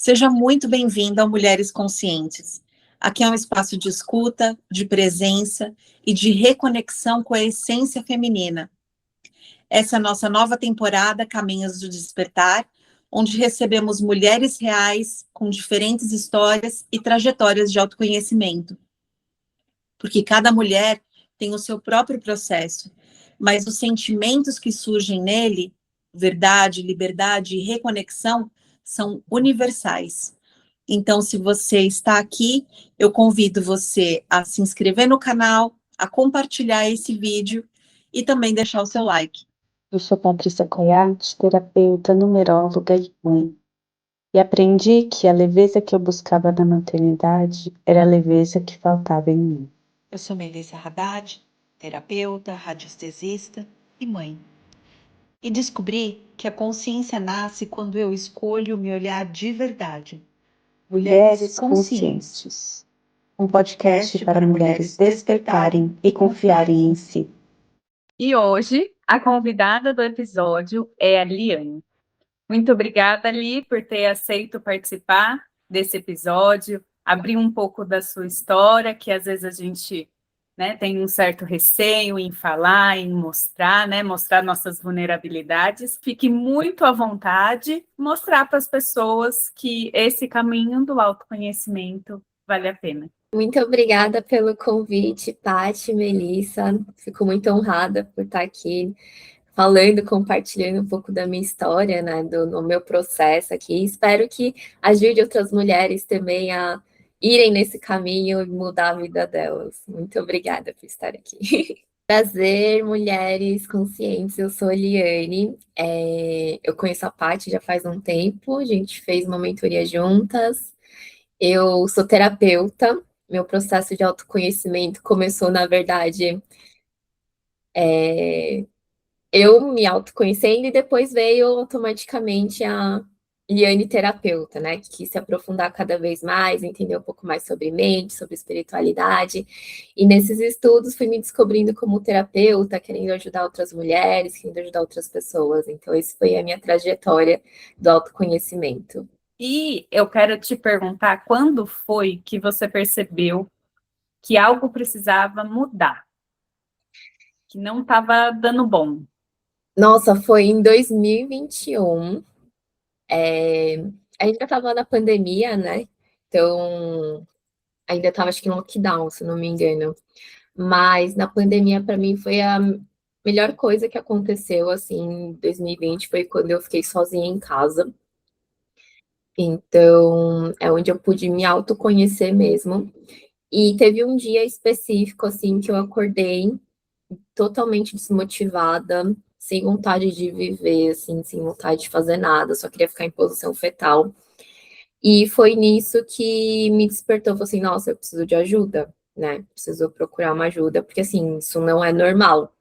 Seja muito bem-vinda ao Mulheres Conscientes. Aqui é um espaço de escuta, de presença e de reconexão com a essência feminina. Essa é a nossa nova temporada Caminhos do Despertar, onde recebemos mulheres reais com diferentes histórias e trajetórias de autoconhecimento. Porque cada mulher tem o seu próprio processo, mas os sentimentos que surgem nele, verdade, liberdade e reconexão, são universais. Então, se você está aqui, eu convido você a se inscrever no canal, a compartilhar esse vídeo e também deixar o seu like. Eu sou Patrícia Coiate, terapeuta, numeróloga e mãe. E aprendi que a leveza que eu buscava na maternidade era a leveza que faltava em mim. Eu sou Melissa Haddad, terapeuta, radiestesista e mãe. E descobri que a consciência nasce quando eu escolho me olhar de verdade. Mulheres Conscientes, um podcast para mulheres despertarem e confiarem em si. E hoje, a convidada do episódio é a Liane. Muito obrigada, Li, por ter aceito participar desse episódio, abrir um pouco da sua história, que às vezes a gente tem um certo receio em falar, em mostrar, mostrar nossas vulnerabilidades. Fique muito à vontade, mostrar para as pessoas que esse caminho do autoconhecimento vale a pena. Muito obrigada pelo convite, Paty, Melissa. Fico muito honrada por estar aqui falando, compartilhando um pouco da minha história, do meu processo aqui. Espero que ajude outras mulheres também a irem nesse caminho e mudar a vida delas. Muito obrigada por estar aqui. Prazer, mulheres conscientes. Eu sou a Liane. Eu conheço a Paty já faz um tempo. A gente fez uma mentoria juntas. Eu sou terapeuta. Meu processo de autoconhecimento começou, na verdade, eu me autoconhecendo e depois veio automaticamente a Liane terapeuta, que quis se aprofundar cada vez mais, entender um pouco mais sobre mente, sobre espiritualidade. E nesses estudos fui me descobrindo como terapeuta, querendo ajudar outras mulheres, querendo ajudar outras pessoas. Então, essa foi a minha trajetória do autoconhecimento. E eu quero te perguntar, quando foi que você percebeu que algo precisava mudar? Que não estava dando bom? Nossa, foi em 2021. A gente já estava na pandemia, né? Então, ainda estava, acho que no lockdown, se não me engano. Mas na pandemia, para mim, foi a melhor coisa que aconteceu, assim, em 2020, foi quando eu fiquei sozinha em casa. Então, é onde eu pude me autoconhecer mesmo. E teve um dia específico, assim, que eu acordei totalmente desmotivada, sem vontade de viver, assim, sem vontade de fazer nada, só queria ficar em posição fetal. E foi nisso que me despertou, falei assim, nossa, eu preciso de ajuda, né? Preciso procurar uma ajuda, porque assim, isso não é normal,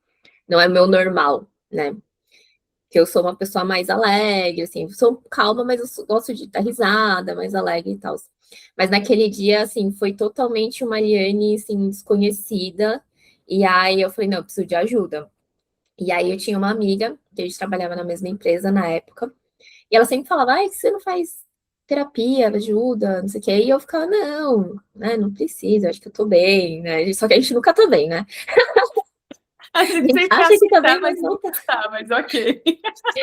não é meu normal, né? Que eu sou uma pessoa mais alegre, assim, sou calma, mas eu gosto de dar risada, mais alegre e tal. Mas naquele dia, assim, foi totalmente uma Liane, assim, desconhecida, e aí eu falei, não, eu preciso de ajuda. E aí eu tinha uma amiga, que a gente trabalhava na mesma empresa na época, e ela sempre falava, ai, que você não faz terapia, ajuda, não sei o quê. E eu ficava, não, né, não precisa, acho que eu tô bem, né? Só que a gente nunca tá bem, né? A gente sempre acha que tá bem, mas mas não nunca tá, mas ok.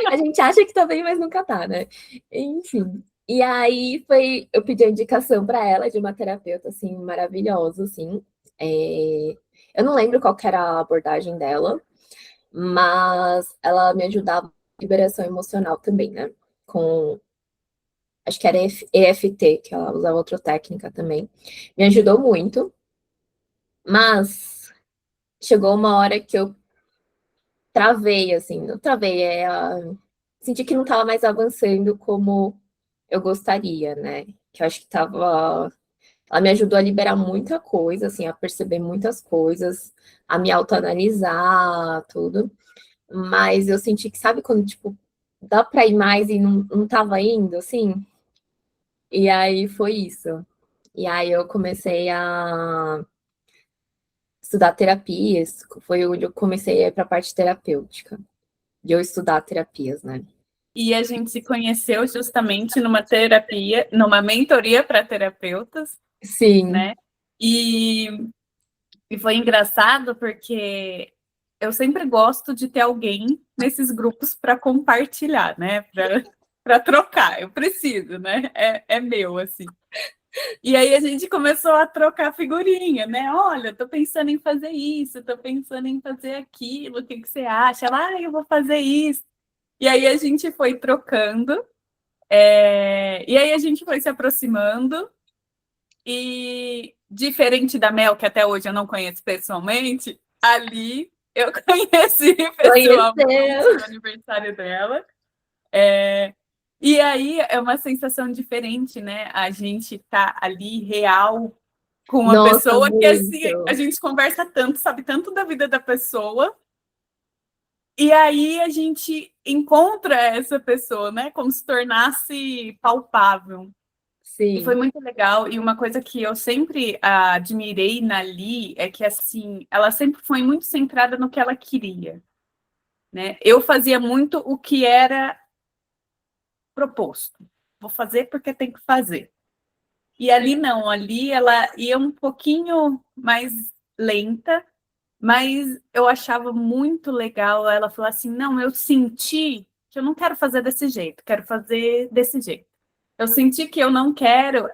A gente acha que tá bem, mas nunca tá, né? Enfim. E aí eu pedi a indicação para ela de uma terapeuta, assim, maravilhosa, assim. Eu não lembro qual que era a abordagem dela, mas ela me ajudava com liberação emocional também, né? Acho que era EFT, que ela usava outra técnica também. Me ajudou muito, mas chegou uma hora que eu travei, assim, não travei, senti que não estava mais avançando como eu gostaria, né? Que eu acho que tava. Ela me ajudou a liberar muita coisa, assim, a perceber muitas coisas, a me autoanalisar, tudo. Mas eu senti que, sabe, quando, tipo, dá para ir mais e não tava indo, assim? E aí foi isso. E aí eu comecei a estudar terapias, foi onde eu comecei a ir para a parte terapêutica, de eu estudar terapias, né? e a gente se conheceu justamente numa terapia, numa mentoria para terapeutas, Sim. né? E foi engraçado porque eu sempre gosto de ter alguém nesses grupos para compartilhar, né? Para trocar. Eu preciso, né? É meu, assim. E aí a gente começou a trocar figurinha, né? Olha, tô pensando em fazer isso, tô pensando em fazer aquilo, o que você acha? Ela, eu vou fazer isso. E aí a gente foi trocando, e aí a gente foi se aproximando, e diferente da Mel, que até hoje eu não conheço pessoalmente, ali eu conheci pessoalmente Conheceu. no aniversário dela. E aí é uma sensação diferente, né? A gente tá ali real com uma Nossa, pessoa que assim, a muito. gente conversa tanto, sabe tanto da vida da pessoa, e aí a gente encontra essa pessoa, né? Como se tornasse palpável. E foi Sim, muito legal. E uma coisa que eu sempre admirei na Li é que assim, ela sempre foi muito centrada no que ela queria, né? Eu fazia muito o que era proposto. Vou fazer porque tem que fazer. E ali não, ali ela ia um pouquinho mais lenta, mas eu achava muito legal ela falar assim: não, eu senti que eu não quero fazer desse jeito, quero fazer desse jeito. Eu senti que eu não quero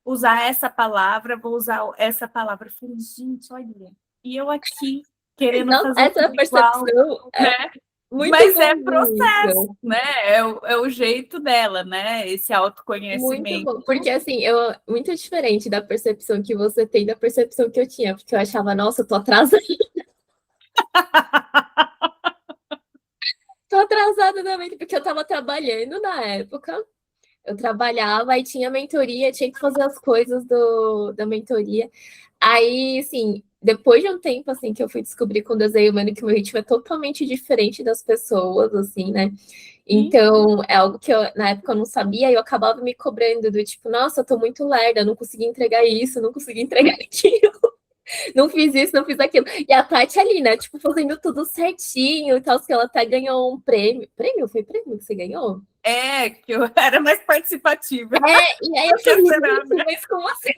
usar essa palavra, vou usar essa palavra. Eu falei, gente, olha, e eu aqui querendo não, fazer essa tudo igual, percepção é né? muito Mas é bonita. processo, né? É o jeito dela, né? Esse Muito autoconhecimento. bom, porque assim, eu muito diferente da percepção que você tem da percepção que eu tinha, porque eu achava, nossa, eu tô atrasada também, porque eu tava trabalhando na época. Eu trabalhava e tinha mentoria, tinha que fazer as coisas da mentoria. Aí, assim, depois de um tempo, assim, que eu fui descobrir com o desenho humano que o meu ritmo é totalmente diferente das pessoas, assim, né? Sim. Então, é algo que eu, na época eu não sabia e eu acabava me cobrando do tipo, nossa, eu tô muito lerda, não consegui entregar isso, não consegui entregar aquilo, não fiz isso, não fiz aquilo. E a Tati ali, né, tipo, fazendo tudo certinho e tal, que ela até ganhou um prêmio. Prêmio? Foi prêmio que você ganhou? É, que eu era mais participativa. E aí eu Por que falei, será, gente, né? mas como assim?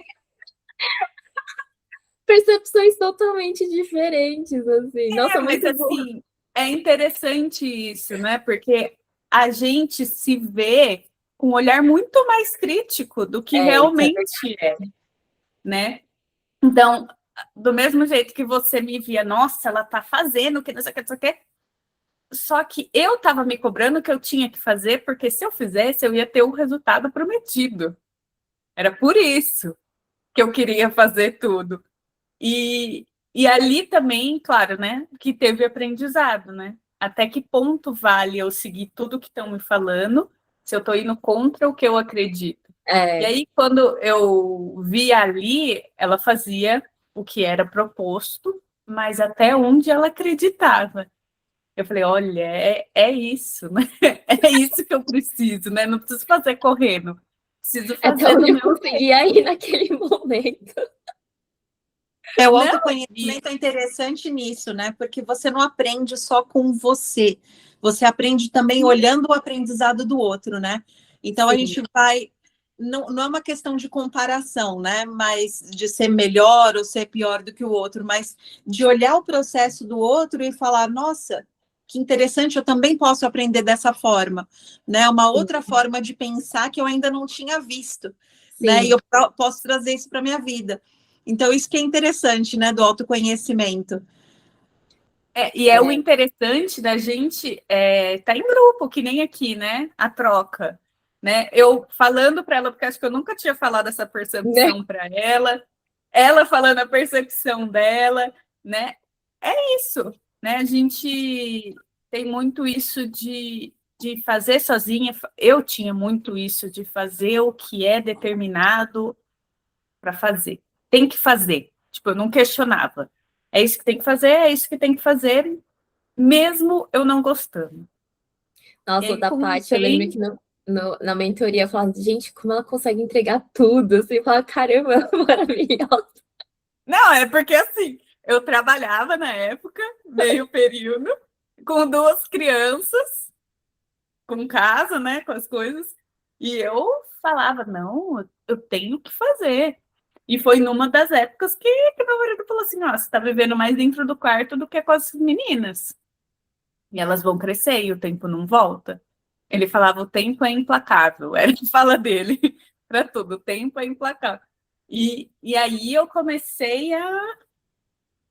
Percepções totalmente diferentes, assim. Nossa, Mas muito bom. assim, é interessante isso, né? Porque a gente se vê com um olhar muito mais crítico do que Isso é realmente é, né? Então, do mesmo jeito que você me via, nossa, ela tá fazendo, que não sei o que, não sei o que. Só que eu estava me cobrando que eu tinha que fazer, porque se eu fizesse, eu ia ter o resultado prometido. Era por isso que eu queria fazer tudo. E ali também, claro, né, que teve aprendizado, né? Até que ponto vale eu seguir tudo que estão me falando, se eu estou indo contra o que eu acredito? E É, aí, quando eu vi ali, ela fazia o que era proposto, mas até onde ela acreditava. Eu falei, olha, é isso, né? É isso que eu preciso, né? Não preciso fazer correndo, preciso até fazer do onde eu meu conseguia ir naquele momento. O não, e autoconhecimento é interessante nisso, né? Porque você não aprende só com você, você aprende também olhando o aprendizado do outro, né? Então a Sim, gente vai. Não é uma questão de comparação, né? Mas de ser melhor ou ser pior do que o outro, mas de olhar o processo do outro e falar, nossa, que interessante, eu também posso aprender dessa forma, né? Uma outra forma de pensar que eu ainda não tinha visto, né? E sim. eu posso trazer isso para minha vida. Então, isso que é interessante, né, do autoconhecimento. e é o É, interessante da gente tá em grupo, que nem aqui, né? A troca, né? Eu falando para ela, porque acho que eu nunca tinha falado essa né? percepção para ela falando a percepção dela, né? É isso, né? A gente tem muito isso de fazer sozinha. Eu tinha muito isso de fazer o que é determinado para fazer. Tem que fazer. Tipo, eu não questionava. É isso que tem que fazer, é isso que tem que fazer, mesmo eu não gostando. E Nossa, aí, da com o Paty, eu lembro que tempo. na mentoria eu falava, gente, como ela consegue entregar tudo? Assim, eu falava, caramba, maravilhosa. Não, é porque assim, eu trabalhava na época, meio período, com duas crianças, com casa, né, com as coisas. E eu falava, não, eu tenho que fazer. E foi numa das épocas que meu marido falou assim, ó, você tá vivendo mais dentro do quarto do que com as meninas. E elas vão crescer e o tempo não volta. Ele falava, o tempo é implacável. Era a fala dele para tudo, o tempo é implacável. E aí eu comecei a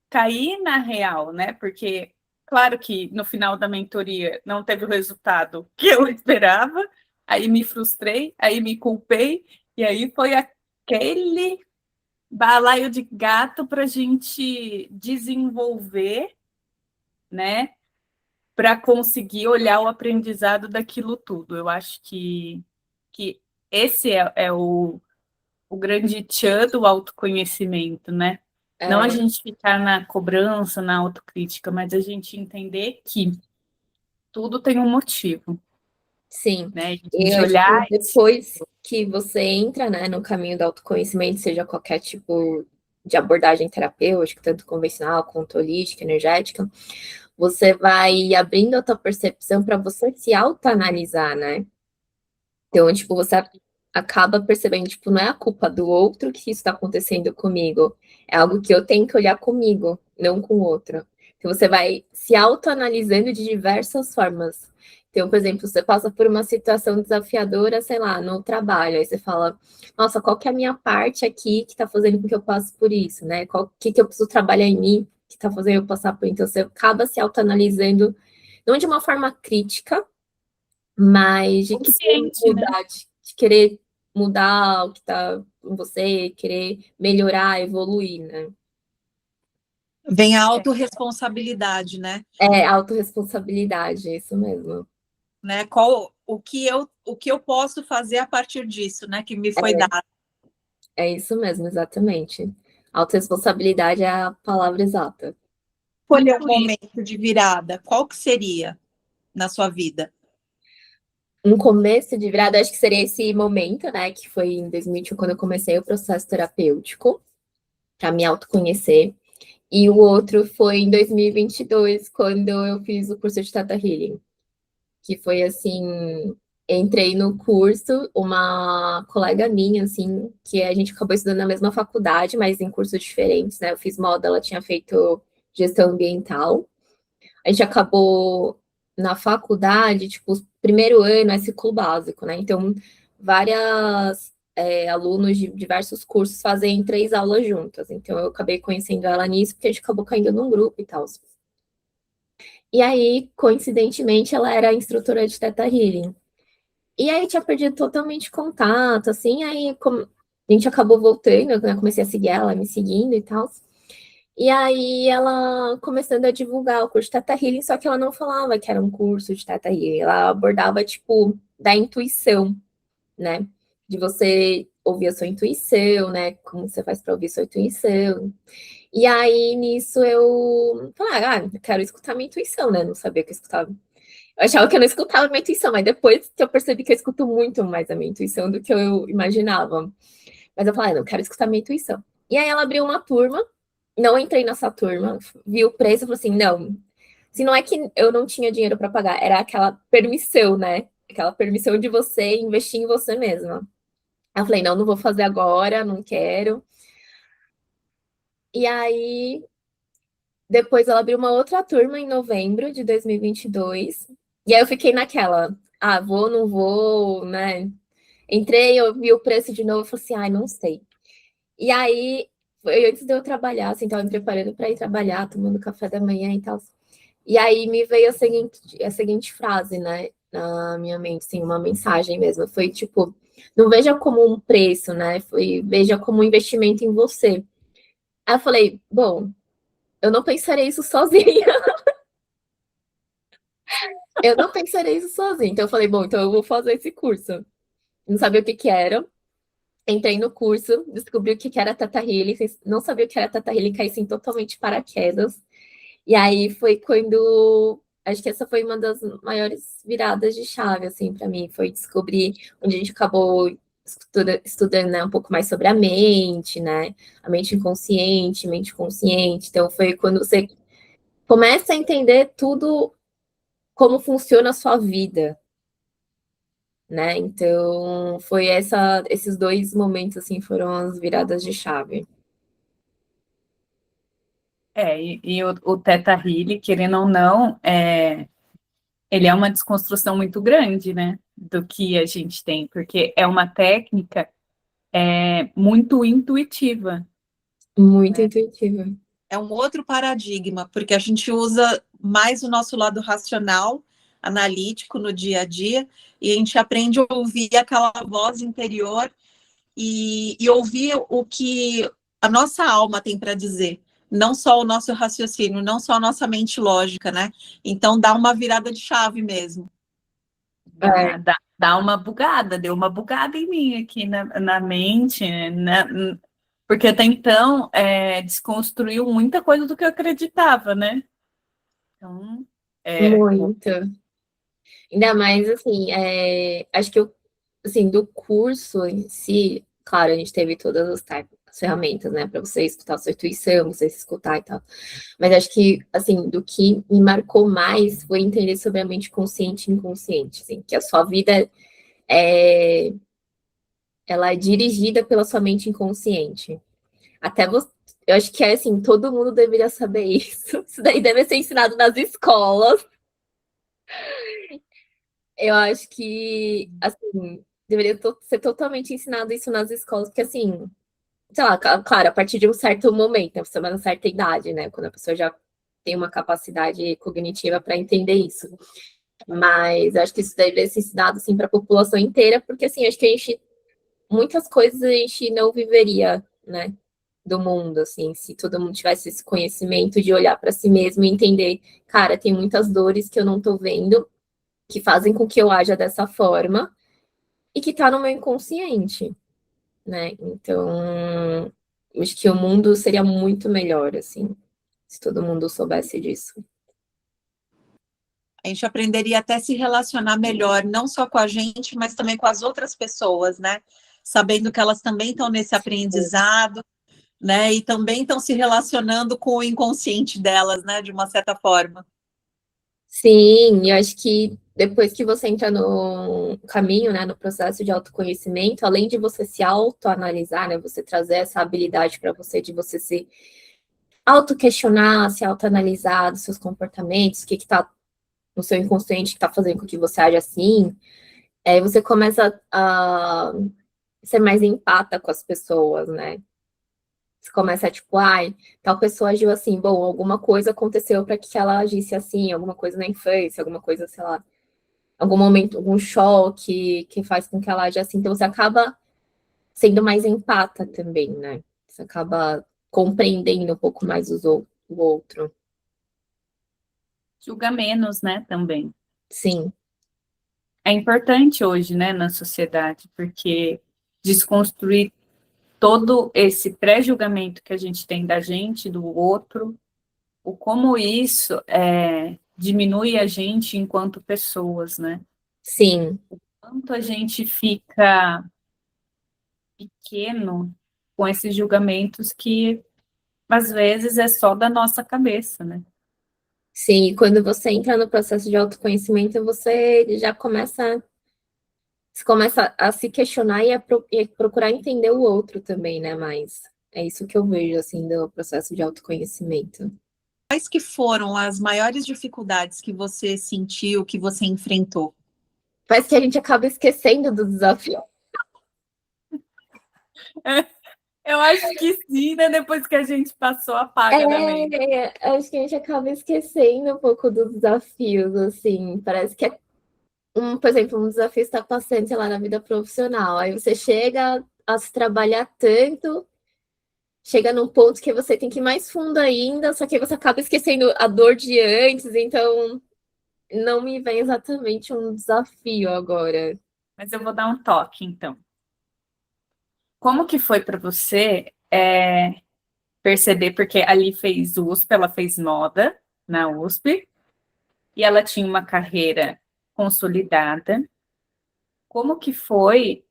cair na real, né? Porque, claro que no final da mentoria não teve o resultado que eu esperava, aí me frustrei, aí me culpei, e aí foi aquele balaio de gato para a gente desenvolver, né? Para conseguir olhar o aprendizado daquilo tudo. Eu acho que esse é o grande tchan do autoconhecimento, né? Não a É, gente ficar na cobrança, na autocrítica, mas a gente entender que tudo tem um motivo, sim. né? E a E gente eu acho que olhar depois que você entra, né, no caminho do autoconhecimento, seja qualquer tipo de abordagem terapêutica, tanto convencional quanto holística, energética, você vai abrindo a tua percepção para você se autoanalisar, né? Então, tipo, você acaba percebendo, tipo, não é a culpa do outro que isso está acontecendo comigo, é algo que eu tenho que olhar comigo, não com o outro. Então, você vai se autoanalisando de diversas formas. Então, por exemplo, você passa por uma situação desafiadora, sei lá, no trabalho, aí você fala, nossa, qual que é a minha parte aqui que está fazendo com que eu passe por isso, né? Qual que eu preciso trabalhar em mim que está fazendo eu passar por isso? Então, você acaba se autoanalisando, não de uma forma crítica, mas de querer consciente, né? mudar, de querer mudar o que está em você, querer melhorar, evoluir, né? Vem a autorresponsabilidade, né? É autorresponsabilidade, é isso mesmo. Né? O que eu posso fazer a partir disso, né? Que me foi dado. É isso mesmo, exatamente. Autorresponsabilidade é a palavra exata. Escolher um momento de virada, qual que seria na sua vida? Um começo de virada, acho que seria esse momento, né? Que foi em 2021, quando eu comecei o processo terapêutico, para me autoconhecer. E o outro foi em 2022, quando eu fiz o curso de Theta Healing. Que foi assim, entrei no curso, uma colega minha, assim, que a gente acabou estudando na mesma faculdade, mas em cursos diferentes, né? Eu fiz moda, ela tinha feito gestão ambiental. A gente acabou na faculdade, tipo, primeiro ano é ciclo básico, né? Então, várias alunos de diversos cursos fazem 3 aulas juntas. Então, eu acabei conhecendo ela nisso, porque a gente acabou caindo num grupo e tal. E aí, coincidentemente, ela era instrutora de Theta Healing. E aí tinha perdido totalmente contato, assim, aí a gente acabou voltando, né? Comecei a seguir ela, me seguindo e tal. E aí ela começando a divulgar o curso de Theta Healing, só que ela não falava que era um curso de Theta Healing, ela abordava, tipo, da intuição, né? De você ouvir a sua intuição, né? Como você faz para ouvir a sua intuição. E aí, nisso, eu falei, eu quero escutar minha intuição, né? Não sabia que eu escutava. Eu achava que eu não escutava a minha intuição, mas depois que eu percebi que eu escuto muito mais a minha intuição do que eu imaginava. Mas eu falei, não, quero escutar a minha intuição. E aí ela abriu uma turma, não entrei nessa turma, vi o preço e falei assim, não, se não é que eu não tinha dinheiro para pagar, era aquela permissão, né? Aquela permissão de você investir em você mesma. Aí eu falei, não, não vou fazer agora, não quero. E aí depois ela abriu uma outra turma em novembro de 2022. E aí eu fiquei naquela, vou, não vou, né? Entrei, eu vi o preço de novo, falei assim, não sei. E aí, foi antes de eu trabalhar, assim, tava me preparando para ir trabalhar, tomando café da manhã e tal. E aí me veio a seguinte frase, né, na minha mente, assim, uma mensagem mesmo. Foi tipo, não veja como um preço, né? Veja como um investimento em você. Aí eu falei, bom, eu não pensarei isso sozinha. Eu não pensarei isso sozinha. Então eu falei, bom, então eu vou fazer esse curso. Não sabia o que que era. Entrei no curso, descobri o que que era Theta Healing, não sabia o que era Theta Healing, caí assim totalmente de paraquedas. E aí foi quando, acho que essa foi uma das maiores viradas de chave, assim, para mim, foi descobrir onde a gente acabou estudando, né, um pouco mais sobre a mente, né, a mente inconsciente, mente consciente. Então foi quando você começa a entender tudo como funciona a sua vida, né? Então, foi esses dois momentos, assim, foram as viradas de chave. E o Theta Healing, querendo ou não, ele é uma desconstrução muito grande, né, do que a gente tem, porque é uma técnica muito intuitiva. Muito intuitiva. É um outro paradigma, porque a gente usa mais o nosso lado racional, analítico no dia a dia, e a gente aprende a ouvir aquela voz interior e ouvir o que a nossa alma tem para dizer, não só o nosso raciocínio, não só a nossa mente lógica, né? Então dá uma virada de chave mesmo. Dá uma bugada, deu uma bugada em mim aqui na mente, né? Porque até então desconstruiu muita coisa do que eu acreditava, né? Então, Muito. Ainda mais, assim, acho que assim, do curso em si, claro, a gente teve todas as ferramentas, né, para você escutar a sua intuição, você se escutar e tal. Mas acho que, assim, do que me marcou mais foi entender sobre a mente consciente e inconsciente, assim, que a sua vida ela é dirigida pela sua mente inconsciente. Até você, eu acho que assim, todo mundo deveria saber isso. Isso daí deve ser ensinado nas escolas. Eu acho que, assim, deveria ser totalmente ensinado isso nas escolas, porque, assim, sei lá, claro, a partir de um certo momento, né, você vai uma certa idade, né, quando a pessoa já tem uma capacidade cognitiva para entender isso. Mas eu acho que isso deveria ser ensinado, assim, para a população inteira, porque, assim, acho que muitas coisas a gente não viveria, né, do mundo, assim, se todo mundo tivesse esse conhecimento de olhar para si mesmo e entender, cara, tem muitas dores que eu não tô vendo, que fazem com que eu haja dessa forma e que tá no meu inconsciente, né? Então, acho que o mundo seria muito melhor, assim, se todo mundo soubesse disso. A gente aprenderia até a se relacionar melhor, não só com a gente, mas também com as outras pessoas, né? Sabendo que elas também estão nesse aprendizado, né? E também estão se relacionando com o inconsciente delas, né? De uma certa forma. Sim, eu acho que depois que você entra no caminho, né, no processo de autoconhecimento, além de você se autoanalisar, né, você trazer essa habilidade para você de você se auto-questionar, se autoanalisar dos seus comportamentos, o que está no seu inconsciente que está fazendo com que você age assim, aí você começa a ser mais empata com as pessoas, né? Você começa a, tipo, ai, tal pessoa agiu assim, bom, alguma coisa aconteceu para que ela agisse assim, alguma coisa na infância, alguma coisa, sei lá, algum momento, algum choque que faz com que ela aja assim. Então você acaba sendo mais empata também, né? Você acaba compreendendo um pouco mais o outro. julga menos, né, também. Sim, É importante hoje, né, na sociedade, porque desconstruir todo esse pré-julgamento que a gente tem da gente, do outro, o como isso diminui a gente enquanto pessoas, né? sim, Quanto a gente fica pequeno com esses julgamentos que às vezes é só da nossa cabeça, né? sim. E quando você entra no processo de autoconhecimento, você começa a se questionar e a procurar entender o outro também, né? Mas é isso que eu vejo, assim, do processo de autoconhecimento. Quais que foram as maiores dificuldades que você sentiu, que você enfrentou? Parece que a gente acaba esquecendo do desafio. Eu acho que sim, né? Depois que a gente passou, apaga da mente. Acho que a gente acaba esquecendo um pouco dos desafios, assim. Parece que por exemplo, um desafio está passando, sei lá, na vida profissional. Aí você chega a se trabalhar tanto, chega num ponto que você tem que ir mais fundo ainda, só que aí você acaba esquecendo a dor de antes, então não me vem exatamente um desafio agora. Mas eu vou dar um toque, então. Como que foi para você perceber, porque ali fez USP, ela fez moda na USP, e ela tinha uma carreira consolidada. Como que foi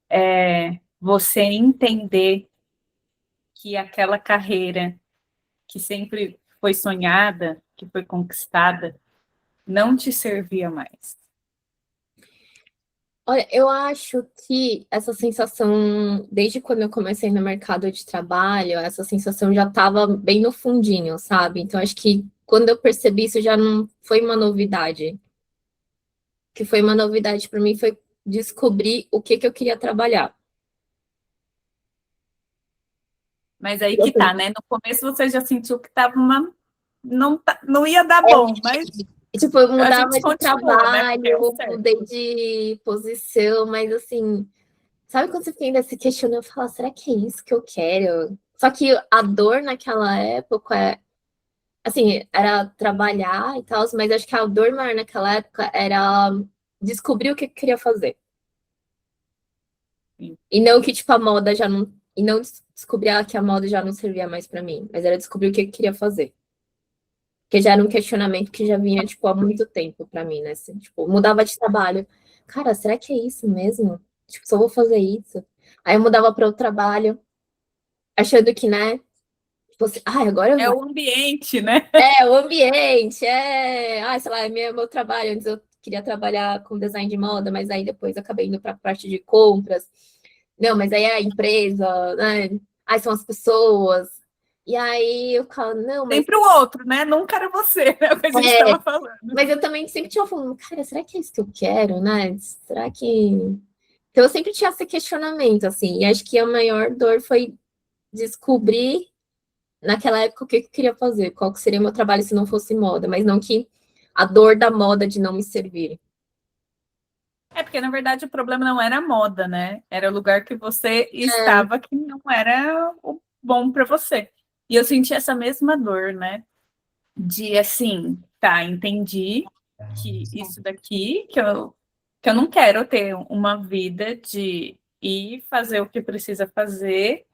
você entender que aquela carreira que sempre foi sonhada, que foi conquistada, não te servia mais? Olha, eu acho que essa sensação, desde quando eu comecei no mercado de trabalho, essa sensação já estava bem no fundinho, sabe? Então, acho que quando eu percebi isso já não foi uma novidade. O que foi uma novidade para mim foi descobrir o que eu queria trabalhar. Mas aí que tá, né? No começo você já sentiu que tava não ia dar É, bom, mas tipo, eu a mudava gente de continua, né? Porque é o trabalho, certo. mudei de posição, mas assim, sabe quando você fica ainda se questionando, fala, será que é isso que eu quero? Só que a dor naquela época, assim, era trabalhar e tal, mas acho que a dor maior naquela época era descobrir o que eu queria fazer. Sim. E não que, tipo, a moda já não. E não descobrir que a moda já não servia mais pra mim, mas era descobrir o que eu queria fazer. Porque já era um questionamento que já vinha, tipo, há muito tempo pra mim, né? Assim, tipo, mudava de trabalho. Cara, será que é isso mesmo? Tipo, só vou fazer isso. Aí eu mudava para outro trabalho, achando que, né? Tipo assim, agora eu É vou. o ambiente, né? É, o ambiente, sei lá, meu trabalho. Antes eu queria trabalhar com design de moda, mas aí depois eu acabei indo para a parte de compras. Não, mas aí é a empresa, né? Aí são as pessoas. E aí eu falo, não, mas Sempre o outro, né? Nunca era você, né? O que a gente é, estava falando. mas eu também sempre tinha falando, cara, será que é isso que eu quero, né? Será que. Então eu sempre tinha esse questionamento, assim, e acho que a maior dor foi descobrir naquela época o que eu queria fazer, qual que seria meu trabalho se não fosse moda, mas não que a dor da moda de não me servir. É porque, na verdade, o problema não era a moda, né? Era o lugar que você É, estava que não era o bom para você. E eu senti essa mesma dor, né? De assim, tá, entendi que isso daqui, que eu não quero ter uma vida de ir fazer o que precisa fazer,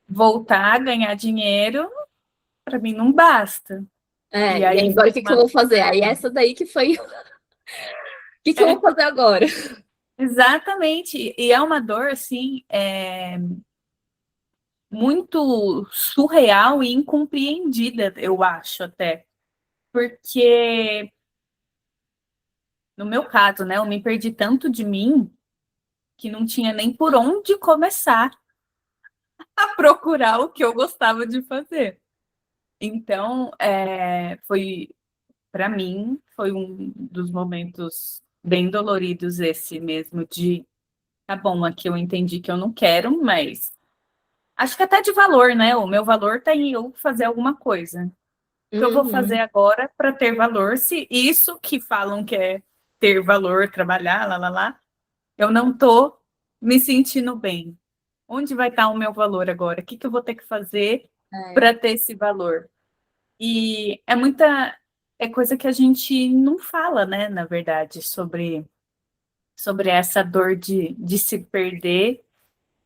voltar, ganhar dinheiro, para mim não basta. E e aí agora foi o que eu uma. vou fazer? Aí essa daí que foi. O que eu vou É, fazer agora? exatamente. E é uma dor, assim, muito surreal e incompreendida, eu acho até. Porque, no meu caso, né, eu me perdi tanto de mim que não tinha nem por onde começar a procurar o que eu gostava de fazer. Então, para mim, foi um dos momentos bem doloridos esse mesmo de, tá bom, aqui eu entendi que eu não quero, mas acho que até de valor, né? O meu valor está em eu fazer alguma coisa. O que eu vou fazer Uhum. agora para ter valor, se isso que falam que é ter valor, trabalhar, lá, eu não estou me sentindo bem. Onde vai estar o meu valor agora? O que eu vou ter que fazer É. para ter esse valor? E é coisa que a gente não fala, né, na verdade, sobre essa dor de se perder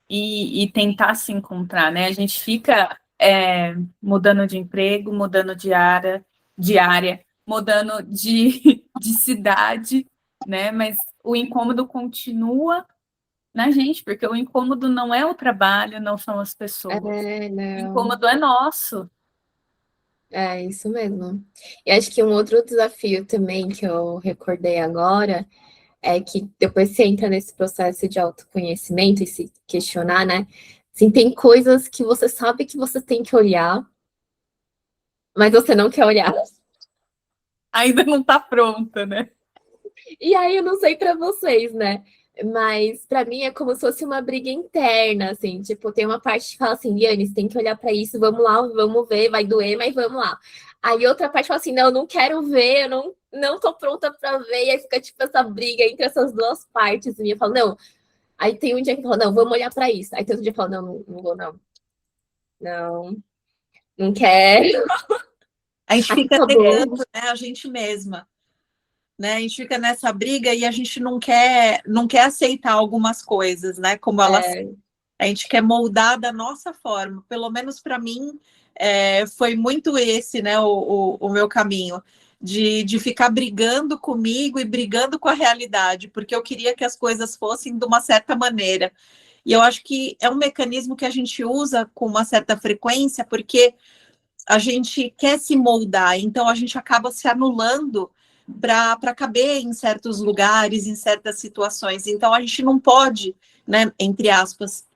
e tentar se encontrar, né? A gente fica mudando de emprego, mudando de área, mudando de cidade, né? Mas o incômodo continua na gente, porque o incômodo não é o trabalho, não são as pessoas. O Não. incômodo é nosso. É isso mesmo. E acho que um outro desafio também que eu recordei agora é que depois você entra nesse processo de autoconhecimento e se questionar, né? Assim, tem coisas que você sabe que você tem que olhar, mas você não quer olhar. Ainda não está pronta, né? E aí eu não sei para vocês, né? Mas para mim é como se fosse uma briga interna, assim, tipo, tem uma parte que fala assim, Liane, você tem que olhar para isso, vamos lá, vamos ver, vai doer, mas vamos lá. Aí outra parte fala assim, não, eu não quero ver, eu não tô pronta para ver, e aí fica tipo essa briga entre essas duas partes, e eu falo, não. Aí tem um dia que fala, não, vamos olhar para isso. Aí tem outro dia que fala, não vou, não. Não, não quero. A gente Aqui fica tá bom. negando, né, a gente mesma, né? A gente fica nessa briga e a gente não quer aceitar algumas coisas, né? Como elas, É, a gente quer moldar da nossa forma. Pelo menos para mim, foi muito esse, né? O meu caminho. De ficar brigando comigo e brigando com a realidade, porque eu queria que as coisas fossem de uma certa maneira. E eu acho que é um mecanismo que a gente usa com uma certa frequência, porque a gente quer se moldar, então a gente acaba se anulando para caber em certos lugares, em certas situações. Então, a gente não pode, né, entre aspas,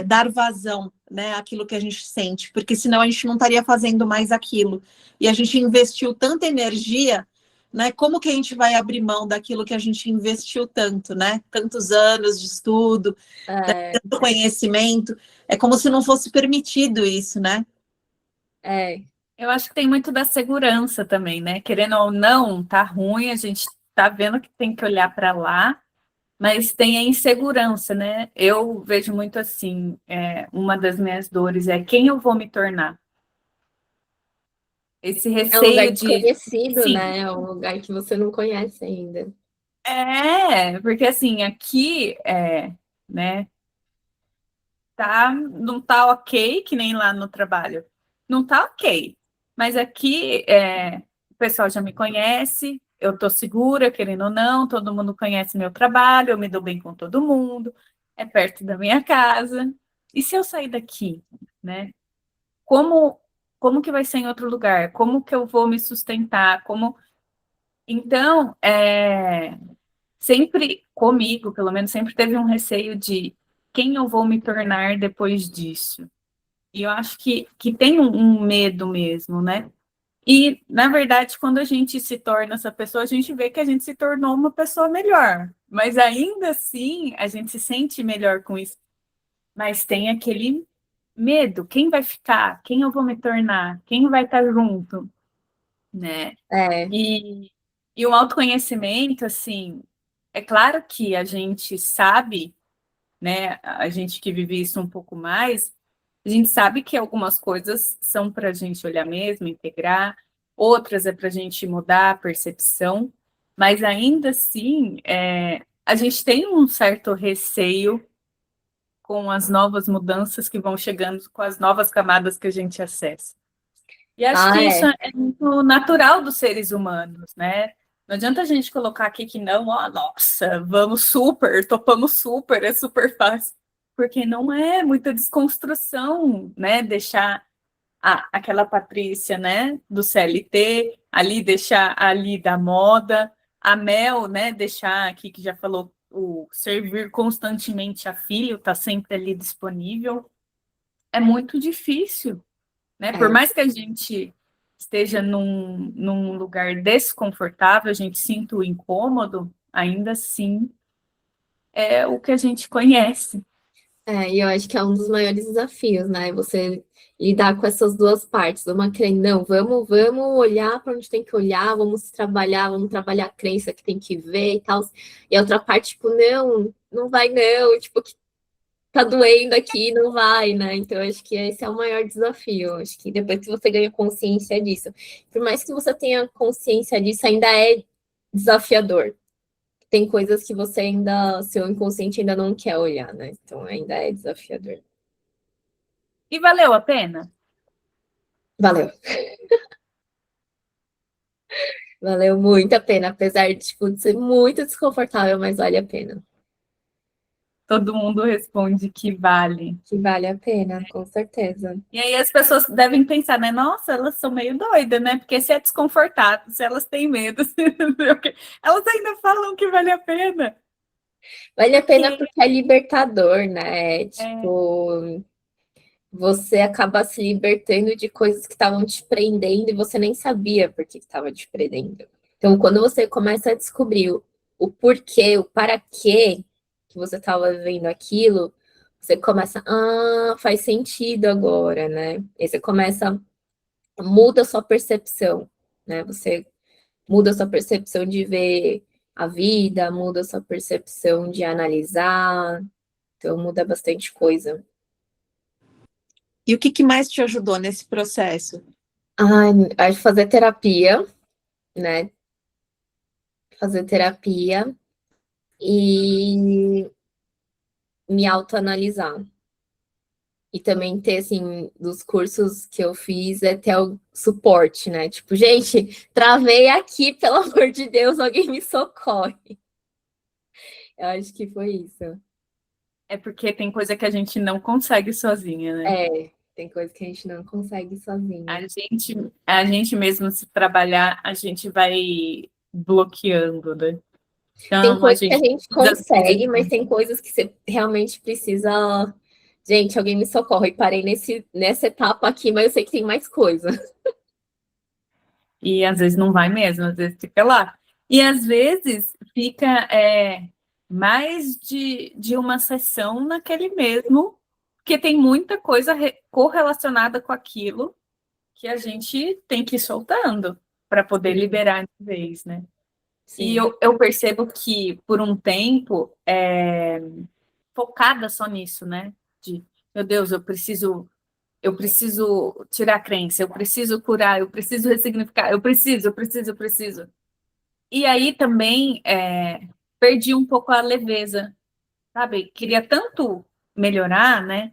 dar vazão, né, àquilo que a gente sente, porque senão a gente não estaria fazendo mais aquilo. E a gente investiu tanta energia, né? Como que a gente vai abrir mão daquilo que a gente investiu tanto, né? Tantos anos de estudo, tanto conhecimento. É como se não fosse permitido isso, né? Eu acho que tem muito da segurança também, né? Querendo ou não, tá ruim, a gente tá vendo que tem que olhar para lá, mas tem a insegurança, né? Eu vejo muito assim, uma das minhas dores é quem eu vou me tornar. Esse É um lugar receio de, desconhecido, sim, né? É um lugar que você não conhece ainda. porque assim, aqui, né, não tá ok, que nem lá no trabalho. Não tá ok. Mas aqui o pessoal já me conhece, eu tô segura, querendo ou não, todo mundo conhece meu trabalho, eu me dou bem com todo mundo, é perto da minha casa. E se eu sair daqui, né? Como, como que vai ser em outro lugar? Como que eu vou me sustentar? Então, sempre comigo, pelo menos, sempre teve um receio de quem eu vou me tornar depois disso. E eu acho que tem um medo mesmo, né? E, na verdade, quando a gente se torna essa pessoa, a gente vê que a gente se tornou uma pessoa melhor. Mas ainda assim, a gente se sente melhor com isso. Mas tem aquele medo. Quem vai ficar? Quem eu vou me tornar? Quem vai estar junto? Né? E, e o autoconhecimento, assim, é claro que a gente sabe, né? A gente que vive isso um pouco mais, a gente sabe que algumas coisas são para a gente olhar mesmo, integrar, outras é para a gente mudar a percepção, mas ainda assim, a gente tem um certo receio com as novas mudanças que vão chegando, com as novas camadas que a gente acessa. E acho que isso é muito natural dos seres humanos, né? Não adianta a gente colocar aqui que não, nossa, vamos super, topamos super, é super fácil. Porque não é muita desconstrução, né? Deixar aquela Patrícia, né, do CLT, ali deixar ali da moda, a Mel, né, deixar aqui que já falou o servir constantemente a filho, tá sempre ali disponível. É muito difícil, né? Por mais que a gente esteja num lugar desconfortável, a gente sinta o incômodo, ainda assim é o que a gente conhece. E eu acho que é um dos maiores desafios, né? Você lidar com essas duas partes. Uma querendo, não, vamos olhar para onde tem que olhar, vamos trabalhar a crença que tem que ver e tal. E a outra parte, tipo, não vai não, tipo, que tá doendo aqui, não vai, né? Então, eu acho que esse é o maior desafio. Eu acho que depois que você ganha consciência disso, por mais que você tenha consciência disso, ainda é desafiador. Tem coisas que você ainda, seu inconsciente ainda não quer olhar, né? Então ainda é desafiador. E valeu a pena? Valeu. Valeu muito a pena, apesar de, tipo, de ser muito desconfortável, mas vale a pena. Todo mundo responde que vale. Que vale a pena, com certeza. E aí as pessoas devem pensar, né? Nossa, elas são meio doidas, né? Porque se é desconfortável, se elas têm medo, elas ainda falam que vale a pena. Vale a pena porque é libertador, né? Tipo, você acaba se libertando de coisas que estavam te prendendo e você nem sabia por que estava te prendendo. Então, quando você começa a descobrir o porquê, o para quê que você estava vivendo aquilo, você começa, faz sentido agora, né? E você começa, muda a sua percepção, né? Você muda a sua percepção de ver a vida, muda a sua percepção de analisar, então muda bastante coisa. E o que mais te ajudou nesse processo? Acho que fazer terapia, né? Fazer terapia e me autoanalisar. E também ter, assim, dos cursos que eu fiz, ter o suporte, né? Tipo, gente, travei aqui, pelo amor de Deus, alguém me socorre. Eu acho que foi isso. É porque tem coisa que a gente não consegue sozinha, né? Tem coisa que a gente não consegue sozinha. A gente mesmo, se trabalhar, a gente vai bloqueando, né? Tem Então, a coisas que a gente gente precisa... consegue, mas tem coisas que você realmente precisa. Gente, alguém me socorre. Parei nessa etapa aqui, mas eu sei que tem mais coisa. E às vezes não vai mesmo, às vezes fica lá. E às vezes fica mais de uma sessão naquele mesmo, porque tem muita coisa correlacionada com aquilo que a gente tem que ir soltando para poder Sim, liberar de vez, né? E sim. eu percebo que, por um tempo, focada só nisso, né? De, meu Deus, eu preciso tirar a crença, eu preciso curar, eu preciso ressignificar, eu preciso. E aí também perdi um pouco a leveza, sabe? Queria tanto melhorar, né?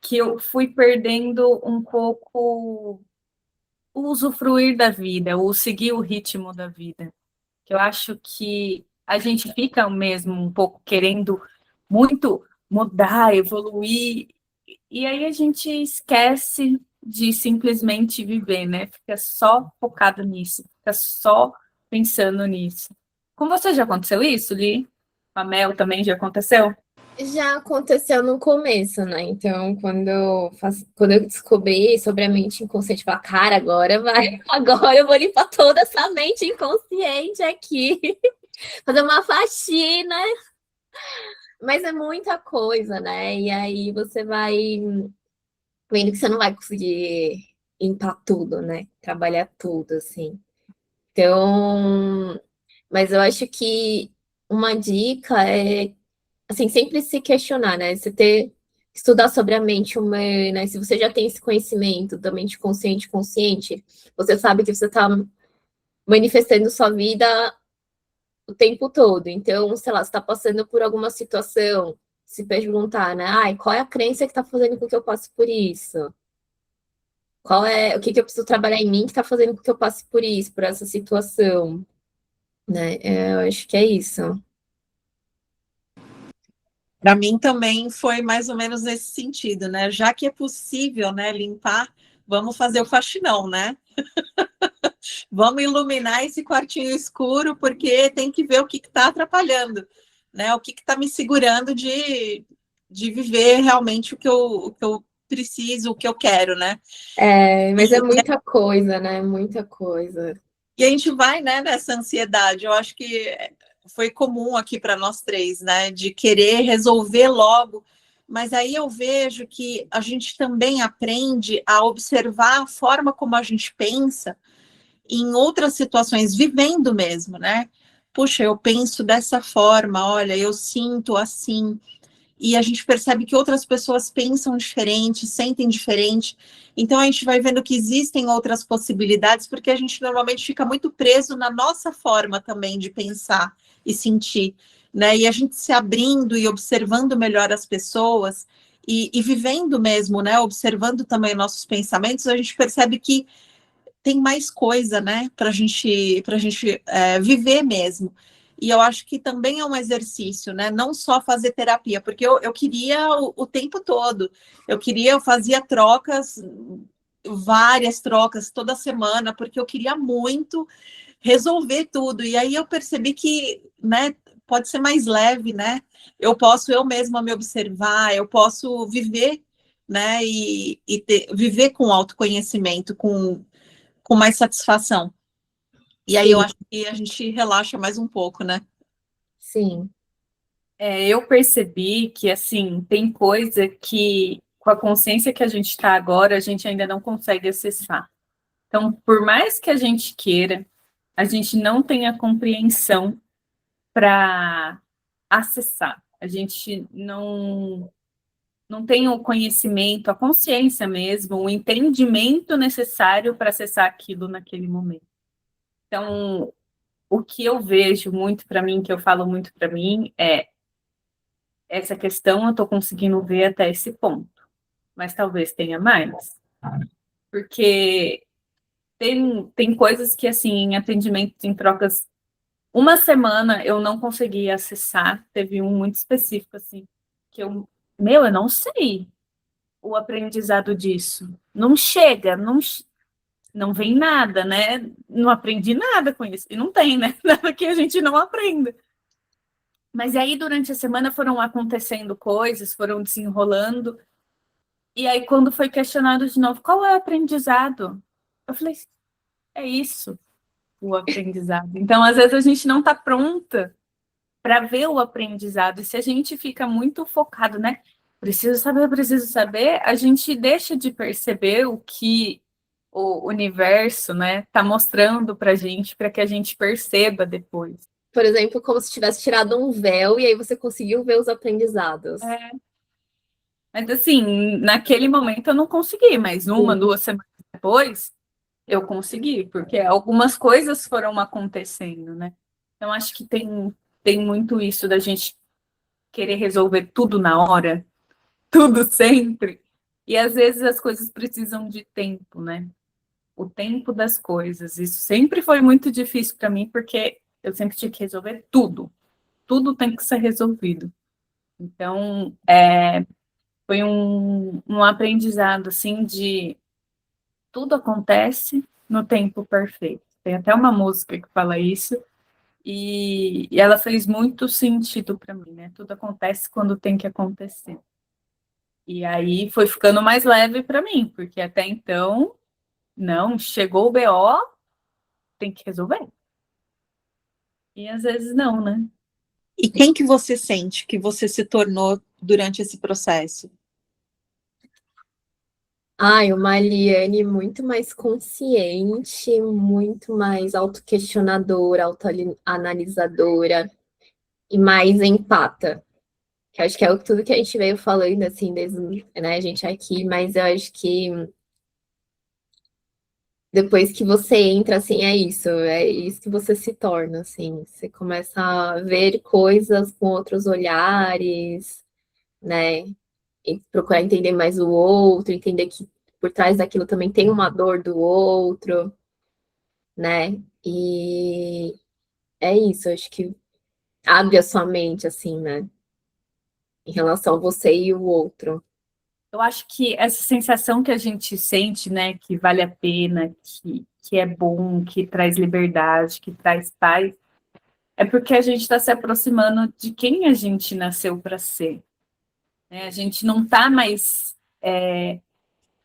Que eu fui perdendo um pouco o usufruir da vida, o seguir o ritmo da vida. Que eu acho que a gente fica mesmo um pouco querendo muito mudar, evoluir, e aí a gente esquece de simplesmente viver, né? Fica só focado nisso, fica só pensando nisso. Com você já aconteceu isso, Li? Com a Mel também já aconteceu? Já aconteceu no começo, né? Então, quando eu descobri sobre a mente inconsciente, eu falei, cara, agora vai, agora eu vou limpar toda essa mente inconsciente aqui, fazer uma faxina. Mas é muita coisa, né? E aí você vai vendo que você não vai conseguir limpar tudo, né? Trabalhar tudo, assim. Então, mas eu acho que uma dica é, assim, sempre se questionar, né? Estudar sobre a mente humana, né? Se você já tem esse conhecimento da mente consciente e consciente, você sabe que você está manifestando sua vida o tempo todo. Então, sei lá, você está passando por alguma situação, se perguntar, né? Ai, qual é a crença que está fazendo com que eu passe por isso? O que eu preciso trabalhar em mim que está fazendo com que eu passe por isso, por essa situação, né? Eu acho que é isso. Para mim também foi mais ou menos nesse sentido, né? Já que é possível, né, limpar, vamos fazer o faxinão, né? Vamos iluminar esse quartinho escuro, porque tem que ver o que está atrapalhando, né? O que está me segurando de viver realmente o que eu preciso, o que eu quero, né? Mas é muita coisa, né? Muita coisa. E a gente vai, né, nessa ansiedade. Eu acho que foi comum aqui para nós três, né, de querer resolver logo. Mas aí eu vejo que a gente também aprende a observar a forma como a gente pensa em outras situações, vivendo mesmo, né? Puxa, eu penso dessa forma, olha, eu sinto assim, e a gente percebe que outras pessoas pensam diferente, sentem diferente. Então a gente vai vendo que existem outras possibilidades, porque a gente normalmente fica muito preso na nossa forma também de pensar e sentir, né? E a gente se abrindo e observando melhor as pessoas e vivendo mesmo, né? Observando também nossos pensamentos, a gente percebe que tem mais coisa, né, para a gente viver mesmo. E eu acho que também é um exercício, né? Não só fazer terapia, porque eu queria o tempo todo. Eu fazia trocas, várias trocas toda semana, porque eu queria muito resolver tudo. E aí eu percebi que, né, pode ser mais leve, né? Eu posso eu mesma me observar, eu posso viver, né? Viver com autoconhecimento, com mais satisfação. E aí eu Sim, acho que a gente relaxa mais um pouco, né? sim. Eu percebi que, assim, tem coisa que, com a consciência que a gente está agora, a gente ainda não consegue acessar. Então, por mais que a gente queira, a gente não tem a compreensão para acessar. A gente não tem o conhecimento, a consciência mesmo, o entendimento necessário para acessar aquilo naquele momento. Então, o que eu vejo muito para mim, que eu falo muito para mim, é essa questão eu estou conseguindo ver até esse ponto, mas talvez tenha mais. Porque tem coisas que, assim, em atendimentos, em trocas, uma semana eu não consegui acessar, teve um muito específico, assim, que eu não sei o aprendizado disso. Não chega, não vem nada, né? Não aprendi nada com isso. E não tem, né? Nada que a gente não aprenda. Mas aí, durante a semana, foram acontecendo coisas, foram desenrolando. E aí, quando foi questionado de novo, qual é o aprendizado? Eu falei, é isso, o aprendizado. Então, às vezes, a gente não está pronta para ver o aprendizado. E se a gente fica muito focado, né? Preciso saber, a gente deixa de perceber o que o universo, né, tá mostrando para gente, para que a gente perceba depois. Por exemplo, como se tivesse tirado um véu e aí você conseguiu ver os aprendizados. Mas assim, naquele momento eu não consegui, mas uma, 2 semanas depois eu consegui, porque algumas coisas foram acontecendo, né? Então acho que tem muito isso da gente querer resolver tudo na hora, tudo sempre. E às vezes as coisas precisam de tempo, né? O tempo das coisas. Isso sempre foi muito difícil para mim, porque eu sempre tinha que resolver tudo. Tudo tem que ser resolvido. Então, foi um aprendizado, assim, de tudo acontece no tempo perfeito. Tem até uma música que fala isso, e ela fez muito sentido para mim, né? Tudo acontece quando tem que acontecer. E aí foi ficando mais leve para mim, porque até então, não, chegou o BO, tem que resolver. E às vezes não, né? E quem que você sente que você se tornou durante esse processo? Ai, uma Liane muito mais consciente, muito mais autoquestionadora, autoanalisadora e mais empata. Que acho que é tudo que a gente veio falando, assim, desde, né, a gente aqui, mas eu acho que depois que você entra, assim, é isso que você se torna, assim, você começa a ver coisas com outros olhares, né, e procurar entender mais o outro, entender que por trás daquilo também tem uma dor do outro, né, e é isso, acho que abre a sua mente, assim, né, em relação a você e o outro. Eu acho que essa sensação que a gente sente, né, que vale a pena, que é bom, que traz liberdade, que traz paz, é porque a gente está se aproximando de quem a gente nasceu para ser. Né? A gente não está mais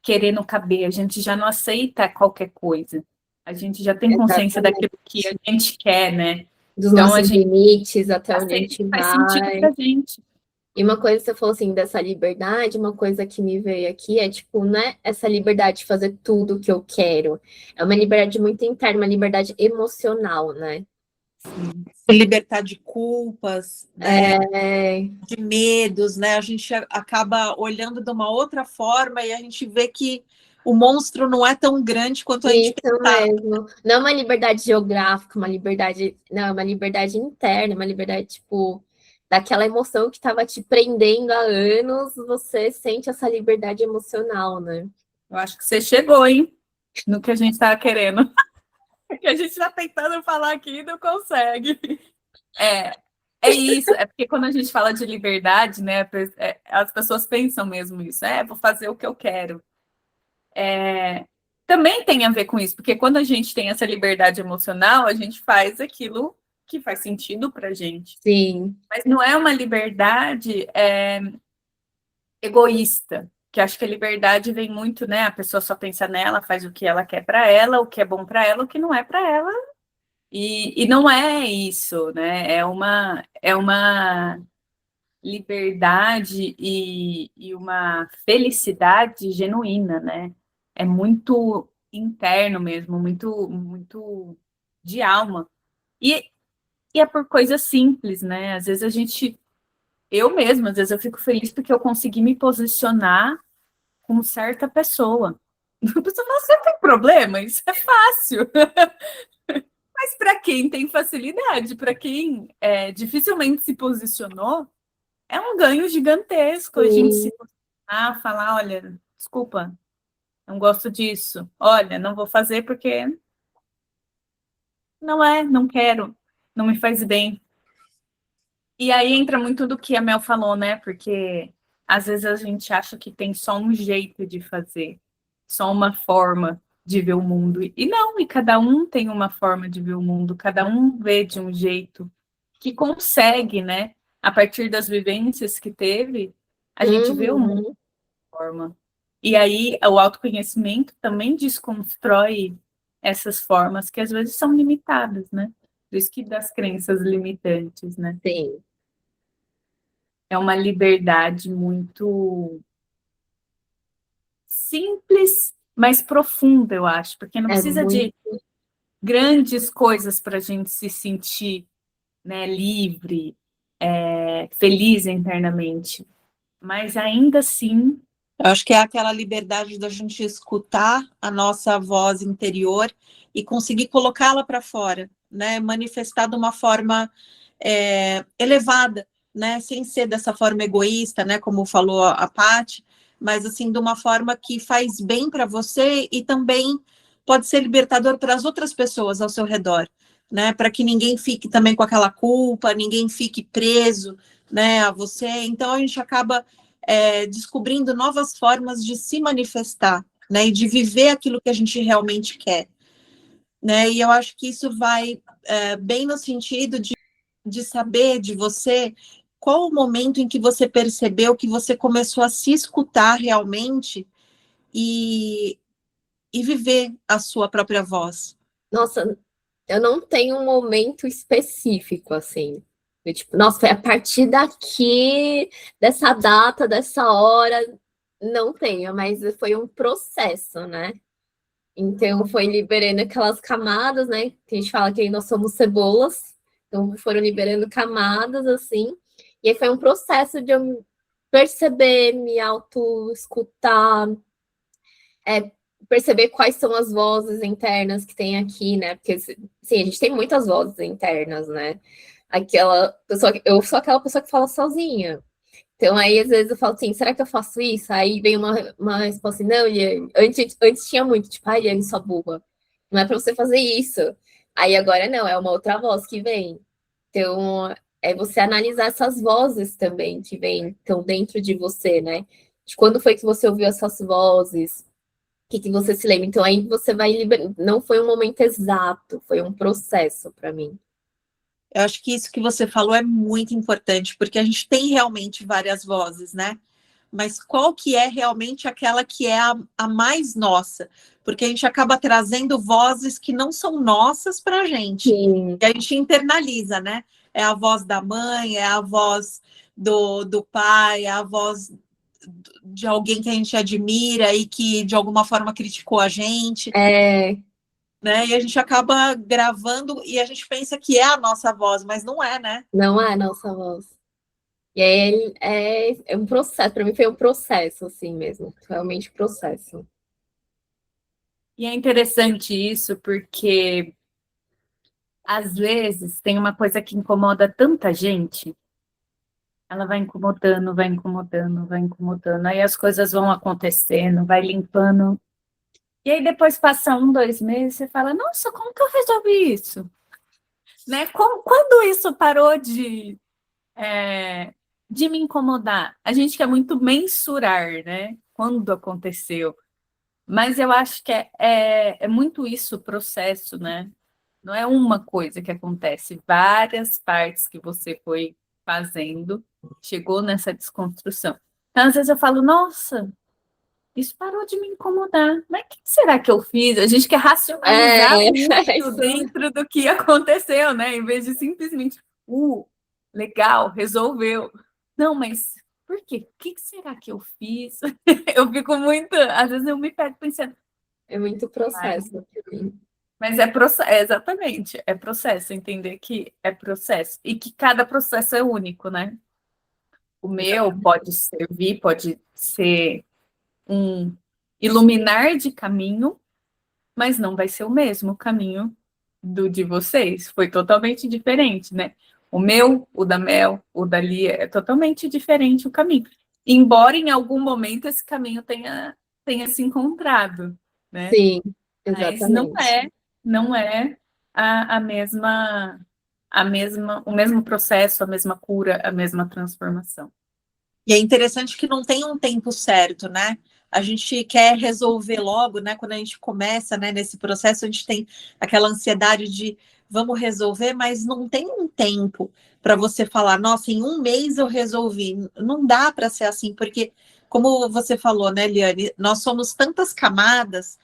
querendo caber, a gente já não aceita qualquer coisa. A gente já tem consciência Exatamente. daquilo que a gente quer, né? Dos Então a nossos gente limites, até onde a aceita gente que faz sentido vai. para a gente. E uma coisa que você falou assim dessa liberdade, uma coisa que me veio aqui é tipo, não é essa liberdade de fazer tudo o que eu quero. É uma liberdade muito interna, uma liberdade emocional, né? Se libertar de culpas, né? É, De medos, né? A gente acaba olhando de uma outra forma e a gente vê que o monstro não é tão grande quanto a gente isso pensava. mesmo. Não é uma liberdade geográfica, uma liberdade, não, é uma liberdade interna, uma liberdade, tipo, daquela emoção que estava te prendendo há anos, você sente essa liberdade emocional, né? Eu acho que você chegou, hein? No que a gente estava querendo. Que a gente está tentando falar aqui e não consegue. É isso, é porque quando a gente fala de liberdade, né, as pessoas pensam mesmo isso, vou fazer o que eu quero. Também tem a ver com isso, porque quando a gente tem essa liberdade emocional, a gente faz aquilo que faz sentido pra gente. Sim, Mas não é uma liberdade egoísta, que acho que a liberdade vem muito, né, a pessoa só pensa nela, faz o que ela quer para ela, o que é bom para ela, o que não é para ela. E não é isso, né? É uma liberdade e uma felicidade genuína, né? É muito interno mesmo, muito, muito de alma. E é por coisas simples, né? Às vezes eu mesma, às vezes eu fico feliz porque eu consegui me posicionar com certa pessoa. A pessoa fala, você tem problema? Isso é fácil. Mas para quem tem facilidade, para quem dificilmente se posicionou, é um ganho gigantesco a gente sim. se posicionar, falar, olha, desculpa, não gosto disso. Olha, não vou fazer porque não quero, não me faz bem. E aí entra muito do que a Mel falou, né? Porque às vezes a gente acha que tem só um jeito de fazer, só uma forma. de ver o mundo. E não, e cada um tem uma forma de ver o mundo, cada um vê de um jeito que consegue, né? A partir das vivências que teve, a gente vê o mundo de Uhum. forma. E aí o autoconhecimento também desconstrói essas formas que às vezes são limitadas, né? Por isso que das crenças limitantes, né? Sim, É uma liberdade muito simples, mas profunda, eu acho, porque não é precisa muito. de grandes coisas para a gente se sentir, né, livre, feliz internamente. Mas ainda assim, Eu acho que é aquela liberdade da gente escutar a nossa voz interior e conseguir colocá-la para fora, né? Manifestar de uma forma elevada, né? Sem ser dessa forma egoísta, né? Como falou a Paty, mas assim, de uma forma que faz bem para você e também pode ser libertador para as outras pessoas ao seu redor, né? Para que ninguém fique também com aquela culpa, ninguém fique preso, né, a você. Então a gente acaba descobrindo novas formas de se manifestar, né, e de viver aquilo que a gente realmente quer, né, e eu acho que isso vai bem no sentido de saber de você qual o momento em que você percebeu que você começou a se escutar realmente e, e viver a sua própria voz. Nossa, eu não tenho um momento específico, assim. Eu, tipo, nossa, foi a partir daqui, dessa data, dessa hora, não tenho, mas foi um processo, né? Então, foi liberando aquelas camadas, né? Que a gente fala que nós somos cebolas, então foram liberando camadas, assim. E aí foi um processo de eu perceber, me auto-escutar, perceber quais são as vozes internas que tem aqui, né? Porque, sim, a gente tem muitas vozes internas, né? Aquela pessoa, eu sou aquela pessoa que fala sozinha. Então, aí, às vezes, eu falo assim, será que eu faço isso? Aí vem uma resposta assim, não, Iane, antes tinha muito, tipo, ai, Iane, sua burra. Não é pra você fazer isso. Aí, agora não, é uma outra voz que vem. Então, é você analisar essas vozes também que vêm, estão dentro de você, né? De quando foi que você ouviu essas vozes? Que você se lembra. Então, aí você vai liberando. Não foi um momento exato, foi um processo para mim. Eu acho que isso que você falou é muito importante, porque a gente tem realmente várias vozes, né? Mas qual que é realmente aquela que é a mais nossa? Porque a gente acaba trazendo vozes que não são nossas para a gente. Sim. E a gente internaliza, né? É a voz da mãe, é a voz do pai, é a voz de alguém que a gente admira e que de alguma forma criticou a gente, É, né? E a gente acaba gravando e a gente pensa que é a nossa voz, mas não é, né? não é a nossa voz. E aí é um processo, para mim foi um processo, assim mesmo. Realmente um processo. e é interessante isso porque às vezes tem uma coisa que incomoda tanta gente, ela vai incomodando, vai incomodando, vai incomodando, aí as coisas vão acontecendo, vai limpando. E aí depois passa 1, 2 meses, você fala, nossa, como que eu resolvi isso? Né? Quando isso parou de me incomodar? A gente quer muito mensurar, né? Quando aconteceu. Mas eu acho que é muito isso o processo, né? Não é uma coisa que acontece, várias partes que você foi fazendo, chegou nessa desconstrução. Então, às vezes eu falo, nossa, isso parou de me incomodar. Mas o que será que eu fiz? A gente quer racionalizar É, muito isso. dentro do que aconteceu, né? Em vez de simplesmente, legal, resolveu. Não, mas por quê? O que será que eu fiz? Eu fico muito, às vezes eu me pego pensando, É muito processo. mas exatamente, é processo, entender que é processo e que cada processo é único, né? O meu pode servir, pode ser um iluminar de caminho, mas não vai ser o mesmo caminho do de vocês. Foi totalmente diferente, né? O meu, o da Mel, o da Lia, é totalmente diferente o caminho. Embora em algum momento esse caminho tenha se encontrado, né? Sim, Mas exatamente. não é o mesmo processo, a mesma cura, a mesma transformação. E é interessante que não tem um tempo certo, né? a gente quer resolver logo, né? Quando a gente começa, né, nesse processo, a gente tem aquela ansiedade de vamos resolver, mas não tem um tempo para você falar, nossa, em um mês eu resolvi. Não dá para ser assim, porque, como você falou, né, Liane, nós somos tantas camadas,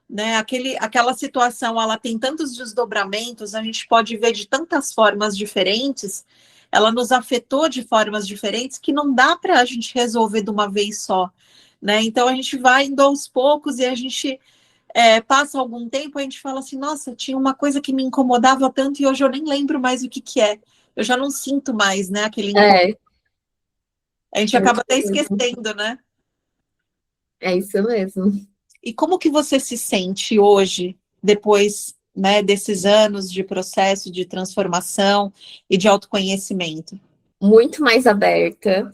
né? Aquela situação, ela tem tantos desdobramentos, a gente pode ver de tantas formas diferentes, ela nos afetou de formas diferentes que não dá para a gente resolver de uma vez só, né? Então a gente vai indo aos poucos e a gente passa algum tempo, a gente fala assim, nossa, tinha uma coisa que me incomodava tanto e hoje eu nem lembro mais o que que é. Eu já não sinto mais, né, aquele incômodo. É, A gente é acaba até isso mesmo. esquecendo, né? É isso mesmo. E como que você se sente hoje, depois, né, desses anos de processo de transformação e de autoconhecimento? Muito mais aberta,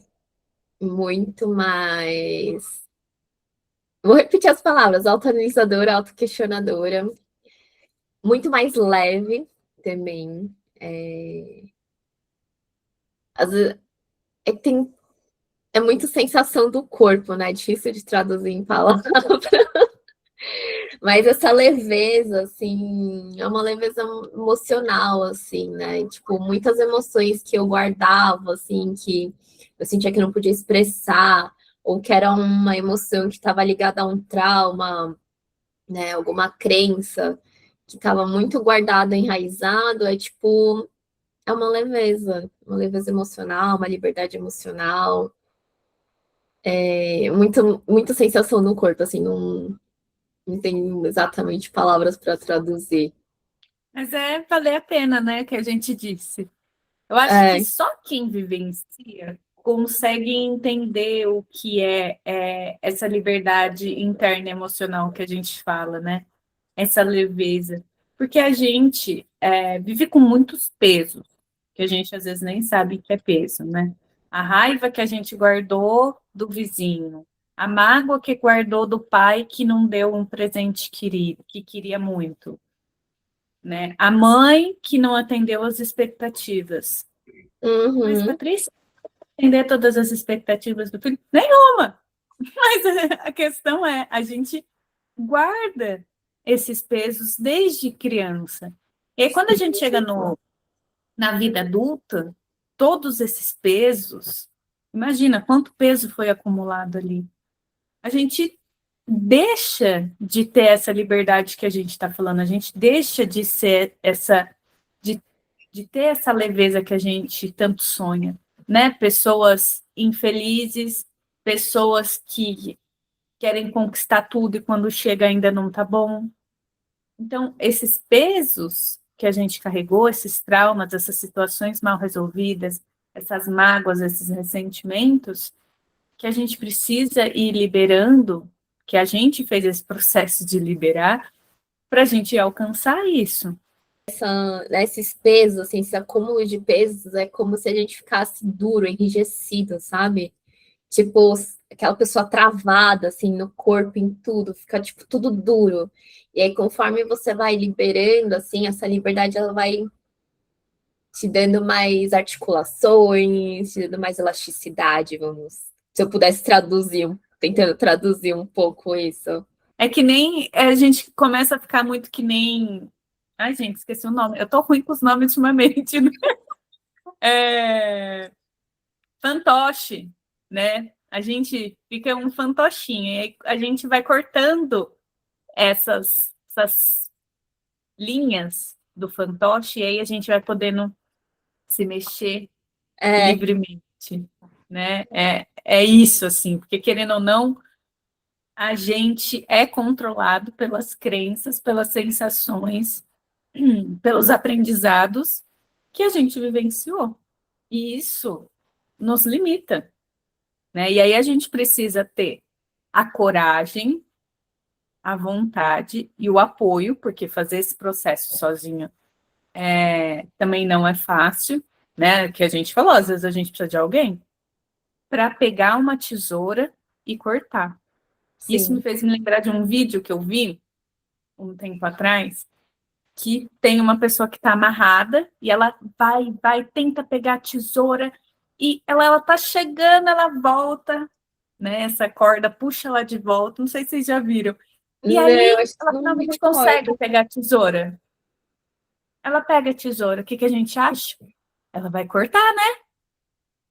muito mais. Vou repetir as palavras: autoanalisadora, autoquestionadora, muito mais leve também. Às vezes, tem, é muito sensação do corpo, né? É difícil de traduzir em palavras. Mas essa leveza, assim, é uma leveza emocional, assim, né? Tipo, muitas emoções que eu guardava, assim, que eu sentia que eu não podia expressar, ou que era uma emoção que estava ligada a um trauma, né? Alguma crença que estava muito guardado, enraizado, é tipo, é uma leveza emocional, uma liberdade emocional, muita sensação no corpo, assim, não tem exatamente palavras para traduzir. Mas é valer a pena, né, que a gente disse. Eu acho que É, só quem vivencia consegue entender o que é essa liberdade interna emocional que a gente fala, né? Essa leveza. Porque a gente vive com muitos pesos, que a gente às vezes nem sabe que é peso, né? A raiva que a gente guardou do vizinho, a mágoa que guardou do pai que não deu um presente querido, que queria muito, né? A mãe que não atendeu as expectativas. Mas, uhum, Patrícia, atender todas as expectativas do filho? Nenhuma! Mas a questão é, a gente guarda esses pesos desde criança. E aí, quando a gente chega na vida adulta, todos esses pesos, imagina quanto peso foi acumulado ali. A gente deixa de ter essa liberdade que a gente está falando, a gente deixa de ser de, de ter essa leveza que a gente tanto sonha, né? Pessoas infelizes, pessoas que querem conquistar tudo e quando chega ainda não tá bom. Então, esses pesos que a gente carregou, esses traumas, essas situações mal resolvidas, essas mágoas, esses ressentimentos, que a gente precisa ir liberando, que a gente fez esse processo de liberar, para a gente alcançar isso. esses pesos, assim, esse acúmulo de pesos é como se a gente ficasse duro, enrijecido, sabe? Tipo, aquela pessoa travada, assim, no corpo, em tudo, fica, tipo, tudo duro. E aí, conforme você vai liberando, assim, essa liberdade, ela vai te dando mais articulações, te dando mais elasticidade, vamos. Se eu pudesse traduzir, tentando traduzir um pouco isso. É que nem a gente começa a ficar muito que nem. Ai, gente, esqueci o nome. Eu tô ruim com os nomes ultimamente, né? Fantoche, né? A gente fica um fantochinho, e aí a gente vai cortando essas linhas do fantoche, e aí a gente vai podendo se mexer É, livremente, né? É isso, assim, porque querendo ou não, a gente é controlado pelas crenças, pelas sensações, pelos aprendizados que a gente vivenciou. E isso nos limita, né? E aí a gente precisa ter a coragem, a vontade e o apoio, porque fazer esse processo sozinho também não é fácil, né? Que a gente falou, às vezes a gente precisa de alguém para pegar uma tesoura e cortar. Isso me sim. fez me lembrar de um vídeo que eu vi um tempo atrás, que tem uma pessoa que está amarrada e ela vai, tenta pegar a tesoura e ela tá chegando, ela volta né? Essa corda puxa ela de volta, não sei se vocês já viram. E Não, aí, eu acho que ela não finalmente recordo. consegue pegar a tesoura. Ela pega a tesoura, o que que a gente acha? Ela vai cortar, né?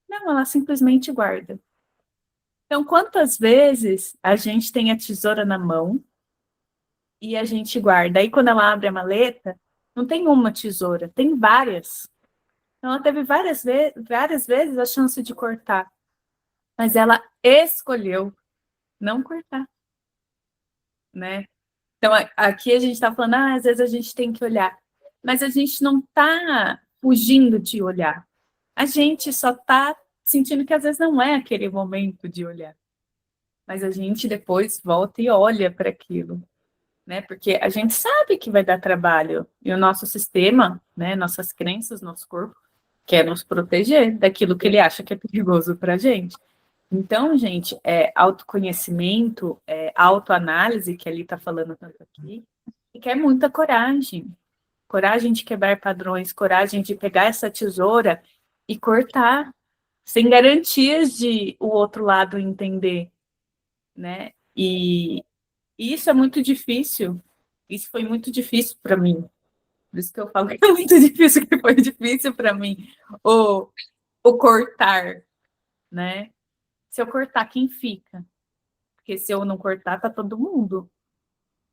Não, ela simplesmente guarda. Então, quantas vezes a gente tem a tesoura na mão e a gente guarda? Aí, quando ela abre a maleta, não tem uma tesoura, tem várias. Então, ela teve várias vezes a chance de cortar, mas ela escolheu não cortar, né? Então, aqui a gente está falando, às vezes a gente tem que olhar, mas a gente não está fugindo de olhar. A gente só está sentindo que às vezes não é aquele momento de olhar. Mas a gente depois volta e olha para aquilo, né? Porque a gente sabe que vai dar trabalho. E o nosso sistema, né? Nossas crenças, nosso corpo, quer nos proteger daquilo que ele acha que é perigoso para a gente. Então, gente, autoconhecimento, autoanálise, que ele está falando tanto aqui, e quer muita coragem. Coragem de quebrar padrões, coragem de pegar essa tesoura e cortar, sem garantias de o outro lado entender, né? E isso é muito difícil. Isso foi muito difícil para mim. Por isso que eu falo que é muito difícil, que foi difícil para mim o, o cortar, né? Se eu cortar, quem fica? Porque se eu não cortar, tá todo mundo,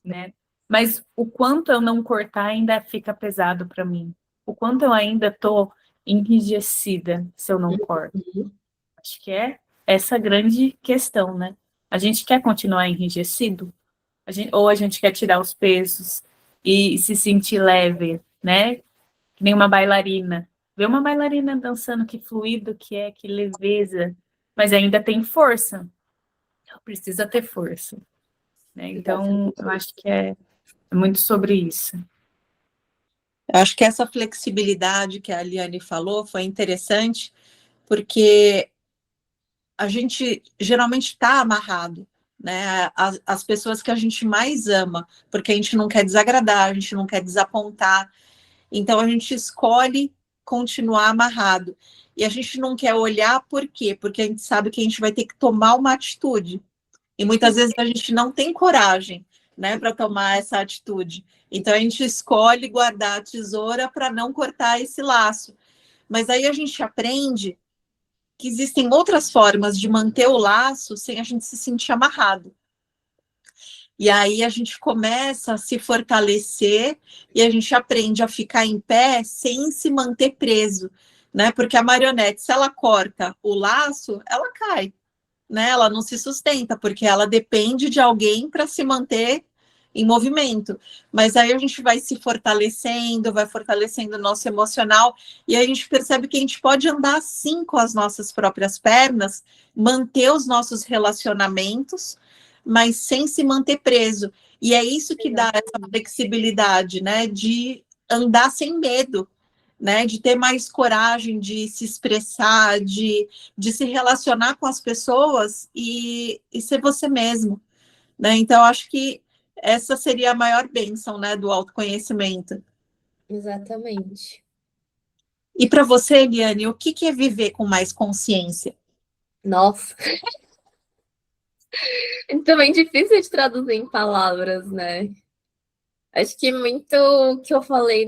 né? Mas o quanto eu não cortar ainda fica pesado para mim. O quanto eu ainda tô enrijecida se eu não corto. Acho que é essa grande questão, né? A gente quer continuar enrijecido? Ou a gente quer tirar os pesos e se sentir leve, né? Que nem uma bailarina. Ver uma bailarina dançando, que fluido que é, que leveza, mas ainda tem força. Ela precisa ter força, né? Então, eu acho que é muito sobre isso. Eu acho que essa flexibilidade que a Liane falou foi interessante, porque a gente geralmente está amarrado, né? As pessoas que a gente mais ama, porque a gente não quer desagradar, a gente não quer desapontar, então a gente escolhe continuar amarrado. E a gente não quer olhar por quê? Porque a gente sabe que a gente vai ter que tomar uma atitude. E muitas vezes a gente não tem coragem, né, para tomar essa atitude. Então a gente escolhe guardar a tesoura para não cortar esse laço. Mas aí a gente aprende que existem outras formas de manter o laço sem a gente se sentir amarrado. E aí a gente começa a se fortalecer e a gente aprende a ficar em pé sem se manter preso, né? Porque a marionete, se ela corta o laço, ela cai, né? Ela não se sustenta, porque ela depende de alguém para se manter em movimento. Mas aí a gente vai se fortalecendo, vai fortalecendo o nosso emocional, e aí a gente percebe que a gente pode andar assim com as nossas próprias pernas, manter os nossos relacionamentos, mas sem se manter preso. E é isso que dá essa flexibilidade, né? De andar sem medo, né, de ter mais coragem de se expressar, de se relacionar com as pessoas e ser você mesmo, né? Então, acho que essa seria a maior bênção, né, do autoconhecimento. Exatamente. E para você, Eliane, o que é viver com mais consciência? Nossa. É também difícil de traduzir em palavras, né? Acho que muito o que eu falei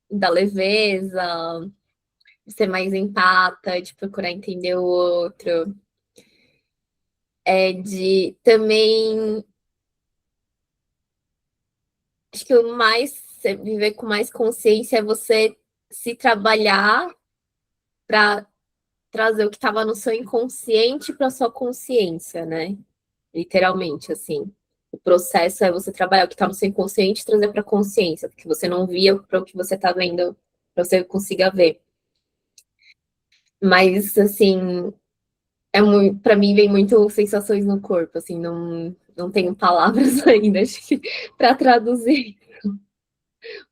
da leveza, de ser mais empata, de procurar entender o outro, de também. Acho que o mais viver com mais consciência é você se trabalhar para trazer o que estava no seu inconsciente para sua consciência, né? Literalmente, assim. O processo é você trabalhar o que está no seu inconsciente e trazer para a consciência, porque você não via para o que você está vendo, para você consiga ver. Mas, assim, para mim vem muito sensações no corpo, assim, não tenho palavras ainda para traduzir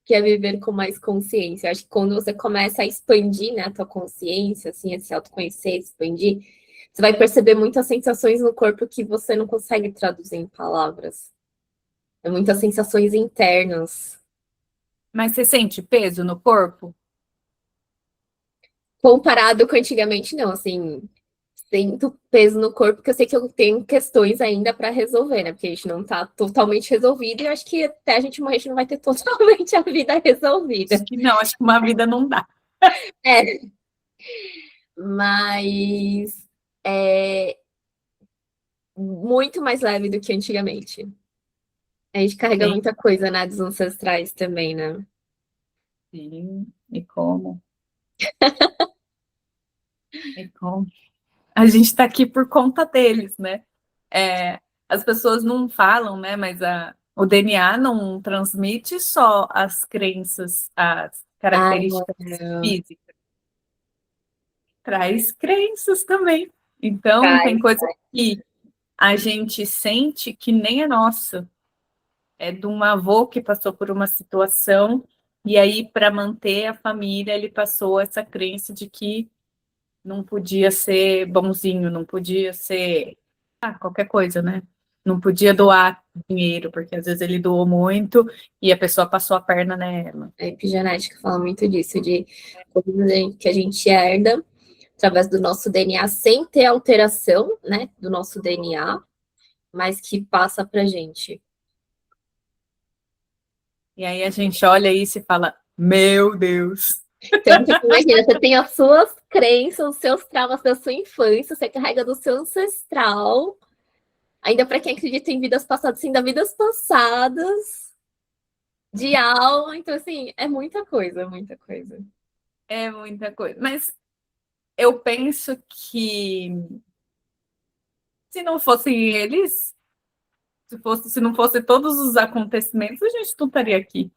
que é viver com mais consciência. Eu acho que quando você começa a expandir, né, a tua consciência, assim, a se autoconhecer, expandir, você vai perceber muitas sensações no corpo que você não consegue traduzir em palavras. É muitas sensações internas. Mas você sente peso no corpo? Comparado com antigamente, não, assim, sinto peso no corpo, porque eu sei que eu tenho questões ainda para resolver, né? Porque a gente não tá totalmente resolvido, e eu acho que até a gente morrer, a gente não vai ter totalmente a vida resolvida. Acho que não, acho que uma vida não dá. É. Mas é muito mais leve do que antigamente. A gente carrega Sim. muita coisa, né, dos ancestrais também, né? Sim, e como? E como? A gente está aqui por conta deles, né? As pessoas não falam, né? Mas o DNA não transmite só as crenças, as Ah, características físicas, traz crenças também. Então, traz. tem coisa que a gente sente que nem é nossa. É de um avô que passou por uma situação, e aí, para manter a família, ele passou essa crença de que não podia ser bonzinho, não podia ser qualquer coisa, né? Não podia doar dinheiro, porque às vezes ele doou muito e a pessoa passou a perna nela. A epigenética fala muito disso, de coisas que a gente herda através do nosso DNA, sem ter alteração, né, do nosso DNA, mas que passa pra gente. E aí a gente olha isso e fala, meu Deus. Então, tipo, imagina, você tem as suas crenças, os seus traumas da sua infância, você carrega do seu ancestral, ainda para quem acredita em vidas passadas, sim, da vidas passadas, de alma, então, assim, é muita coisa, muita coisa. É muita coisa. Mas eu penso que se não fossem eles, se não fosse todos os acontecimentos, a gente não estaria aqui.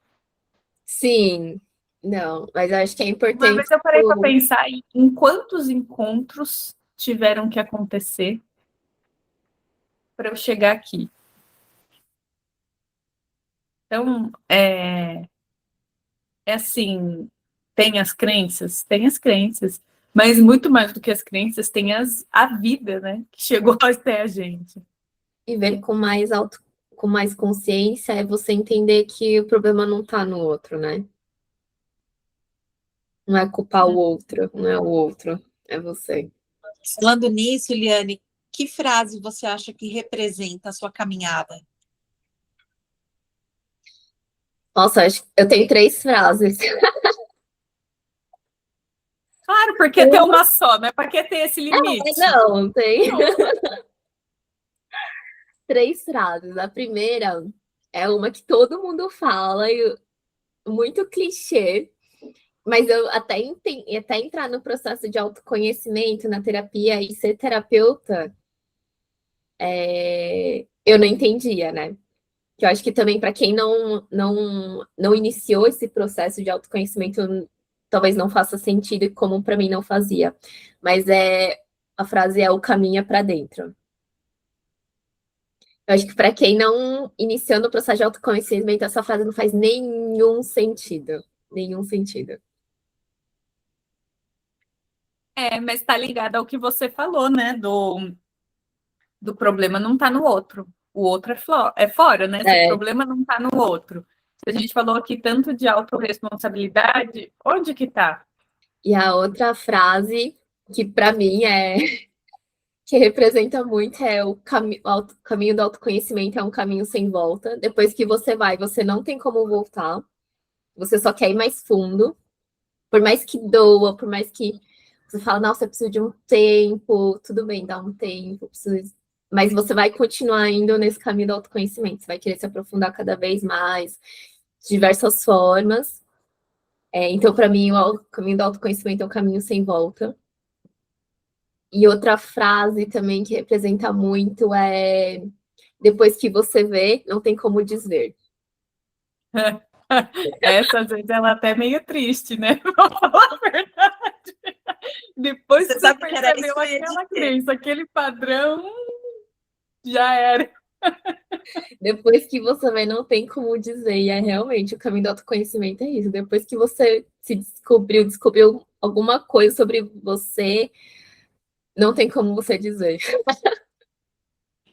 Sim, não, mas eu acho que é Uma importante. vez eu parei para pensar em quantos encontros tiveram que acontecer para eu chegar aqui. Então, é assim, tem as crenças, mas muito mais do que as crenças, tem a vida, né, que chegou até a gente. E ver com mais consciência é você entender que o problema não está no outro, né? Não é culpar o outro, não é o outro, é você. Falando nisso, Liane, que frase você acha que representa a sua caminhada? Nossa, eu tenho 3 frases. Claro, porque tem uma só, né? Para que ter esse limite? Não, tem 3 frases. A primeira é uma que todo mundo fala, e muito clichê, mas eu até entrar no processo de autoconhecimento, na terapia e ser terapeuta, eu não entendia, né? Que eu acho que também para quem não iniciou esse processo de autoconhecimento, talvez não faça sentido, como para mim não fazia. Mas a frase é o caminho é para dentro. Eu acho que para quem não iniciou no processo de autoconhecimento, essa frase não faz nenhum sentido. Nenhum sentido. Mas está ligado ao que você falou, né? Do problema não está no outro. O outro é fora, né? Se o problema não está no outro. Se a gente falou aqui tanto de autorresponsabilidade, onde que está? E a outra frase, que para mim que representa muito, é o caminho do autoconhecimento é um caminho sem volta. Depois que você vai, você não tem como voltar. Você só quer ir mais fundo. Por mais que doa, por mais que você fala, nossa, eu preciso de um tempo, tudo bem, dá um tempo, preciso... mas você vai continuar indo nesse caminho do autoconhecimento. Você vai querer se aprofundar cada vez mais, de diversas formas. Então, para mim, o caminho do autoconhecimento é um caminho sem volta. E outra frase também que representa muito é: depois que você vê, não tem como desver. Essa, às vezes, ela é até meio triste, né? Vou falar a verdade. Depois que você percebeu aquela crença, aquele padrão, já era. Depois que você vê, não tem como dizer. E é realmente o caminho do autoconhecimento é isso. Depois que você se descobriu alguma coisa sobre você, não tem como você dizer.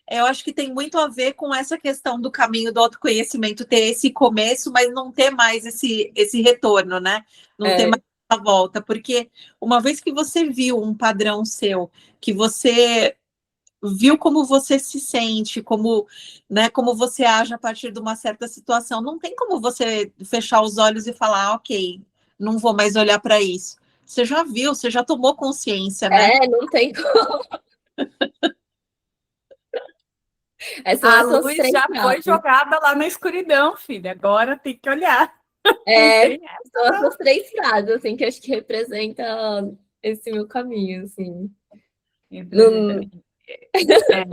Eu acho que tem muito a ver com essa questão do caminho do autoconhecimento, ter esse começo, mas não ter mais esse retorno, né? Não ter mais a volta, porque uma vez que você viu um padrão seu, que você viu como você se sente, como, né, como você age a partir de uma certa situação, não tem como você fechar os olhos e falar, ok, não vou mais olhar para isso. Você já viu, você já tomou consciência, né? Não tem como. São A essas luz três já foi frases. jogada lá na escuridão, filha. Agora tem que olhar. Não É, tem são essa. essas três frases, assim, que eu acho que representa esse meu caminho, assim. Não, É.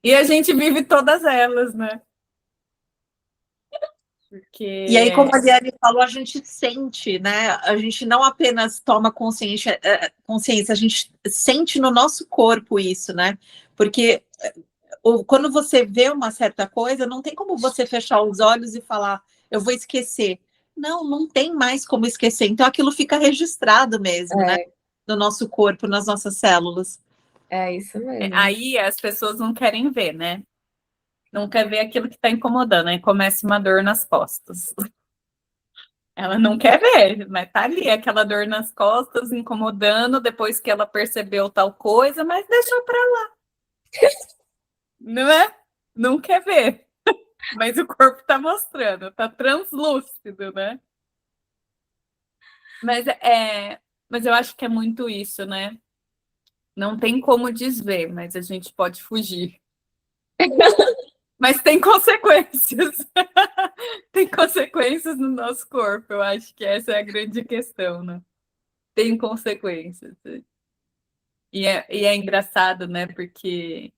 E a gente vive todas elas, né? E aí, como Porque a Liane falou, a gente sente, né? A gente não apenas toma consciência, a gente sente no nosso corpo isso, né? Porque quando você vê uma certa coisa, não tem como você fechar os olhos e falar, eu vou esquecer. Não, não tem mais como esquecer. Então, aquilo fica registrado mesmo, né? No nosso corpo, nas nossas células. é isso mesmo. aí as pessoas não querem ver, né? Não quer ver aquilo que está incomodando. Aí começa uma dor nas costas. Ela não quer ver, mas tá ali aquela dor nas costas, incomodando, depois que ela percebeu tal coisa, mas deixou pra lá. Não é? Não quer ver. Mas o corpo tá mostrando, tá translúcido, né? Mas eu acho que é muito isso, né? Não tem como desver, mas a gente pode fugir. Mas tem consequências. Tem consequências no nosso corpo. Eu acho que essa é a grande questão, né? Tem consequências. E é engraçado, né? Porque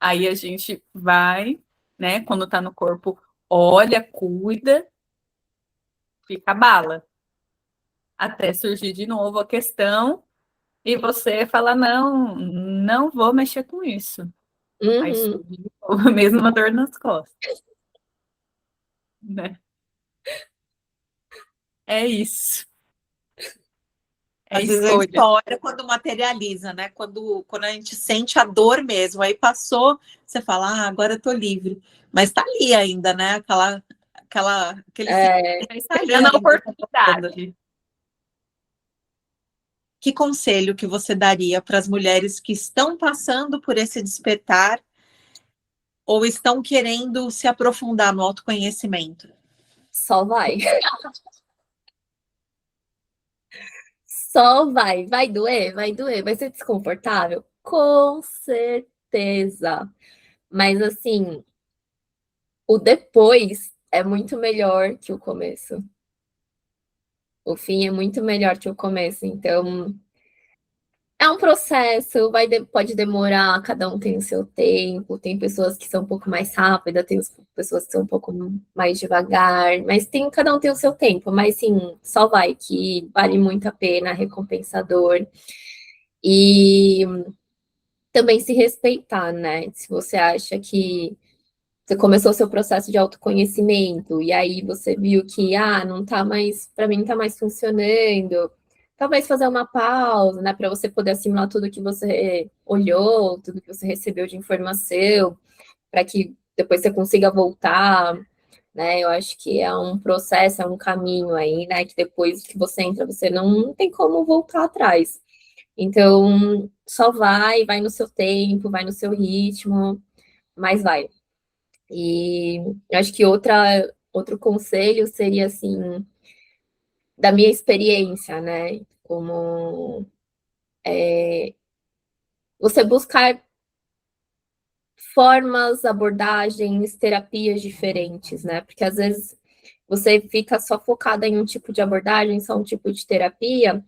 aí a gente vai, né? Quando tá no corpo, olha, cuida, fica bala. Até surgir de novo a questão e você fala, não, não vou mexer com isso. Aí Uhum. surge de novo a mesma dor nas costas, né? É isso. É Às vezes a gente escolha. só olha quando materializa, né? Quando a gente sente a dor mesmo. Aí passou, você fala, agora eu tô livre. Mas tá ali ainda, né? Aquele Mas tá ali esperando a ainda. oportunidade. Que conselho que você daria para as mulheres que estão passando por esse despertar ou estão querendo se aprofundar no autoconhecimento? Só vai. Só vai. Vai doer? Vai doer. Vai ser desconfortável? Com certeza. Mas, assim, o depois é muito melhor que o começo. O fim é muito melhor que o começo. Então, é um processo, pode demorar, cada um tem o seu tempo, tem pessoas que são um pouco mais rápidas, tem pessoas que são um pouco mais devagar, mas cada um tem o seu tempo, mas sim, só vai, que vale muito a pena, recompensador. E também se respeitar, né? Se você acha que você começou o seu processo de autoconhecimento e aí você viu que não tá mais, para mim não tá mais funcionando. Talvez fazer uma pausa, né, para você poder assimilar tudo que você olhou, tudo que você recebeu de informação, para que depois você consiga voltar, né? Eu acho que é um processo, é um caminho aí, né, que depois que você entra, você não tem como voltar atrás. Então, só vai no seu tempo, vai no seu ritmo, mas vai. E eu acho que outro conselho seria assim, da minha experiência, né? Como você buscar formas, abordagens, terapias diferentes, né? Porque às vezes você fica só focada em um tipo de abordagem, só um tipo de terapia,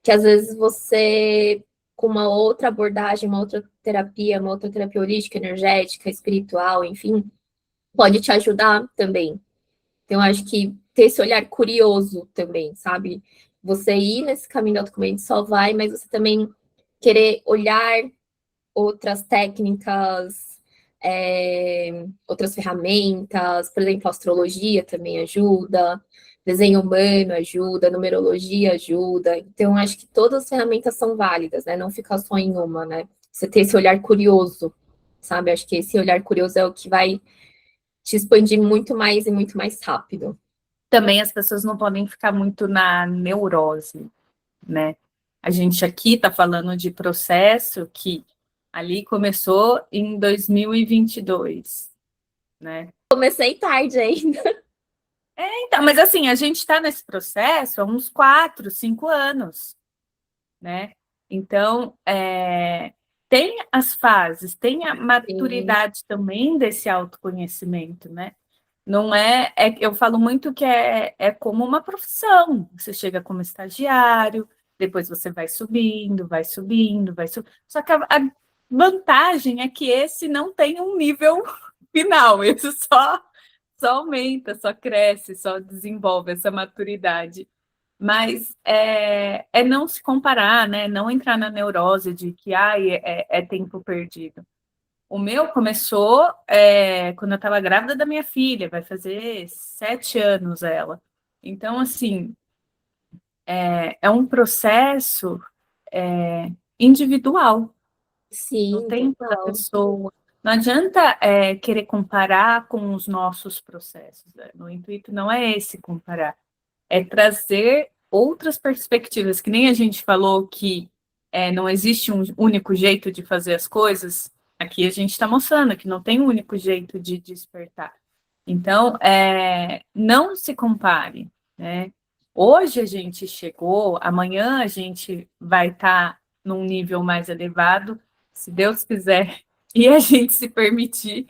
que às vezes você, com uma outra abordagem, uma outra terapia holística, energética, espiritual, enfim, pode te ajudar também. Então, acho que ter esse olhar curioso também, sabe? Você ir nesse caminho do autoconhecimento só vai, mas você também querer olhar outras técnicas, outras ferramentas, por exemplo, a astrologia também ajuda, desenho humano ajuda, numerologia ajuda. Então, acho que todas as ferramentas são válidas, né? Não ficar só em uma, né? Você ter esse olhar curioso, sabe? Acho que esse olhar curioso é o que vai te expandir muito mais e muito mais rápido. também as pessoas não podem ficar muito na neurose, né? A gente aqui está falando de processo que ali começou em 2022, né? Comecei tarde ainda. Então, mas assim, a gente está nesse processo há uns 4, 5 anos, né? Então, tem as fases, tem a maturidade também desse autoconhecimento, né? Não eu falo muito que é como uma profissão. Você chega como estagiário, depois você vai subindo, vai subindo, vai subindo. Só que a vantagem é que esse não tem um nível final, esse só aumenta, só cresce, só desenvolve essa maturidade. Mas é não se comparar, né? Não entrar na neurose de que é tempo perdido. O meu começou quando eu estava grávida da minha filha, vai fazer 7 anos ela. Então, assim, é um processo individual, no Sim, tempo da total. pessoa. Não adianta querer comparar com os nossos processos, né? O intuito não é esse comparar, é trazer outras perspectivas, que nem a gente falou que não existe um único jeito de fazer as coisas, aqui a gente está mostrando que não tem um único jeito de despertar. Então, não se compare, né? Hoje a gente chegou, amanhã a gente vai estar num nível mais elevado, se Deus quiser, e a gente se permitir,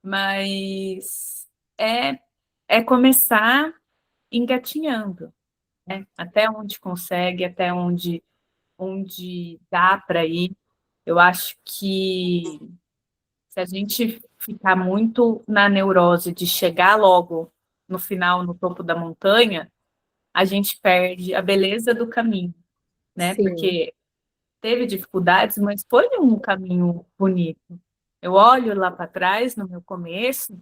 mas é começar engatinhando, né? Até onde consegue, até onde dá para ir. Eu acho que se a gente ficar muito na neurose de chegar logo no final, no topo da montanha, a gente perde a beleza do caminho, né? Sim, Porque teve dificuldades, mas foi um caminho bonito. Eu olho lá para trás, no meu começo,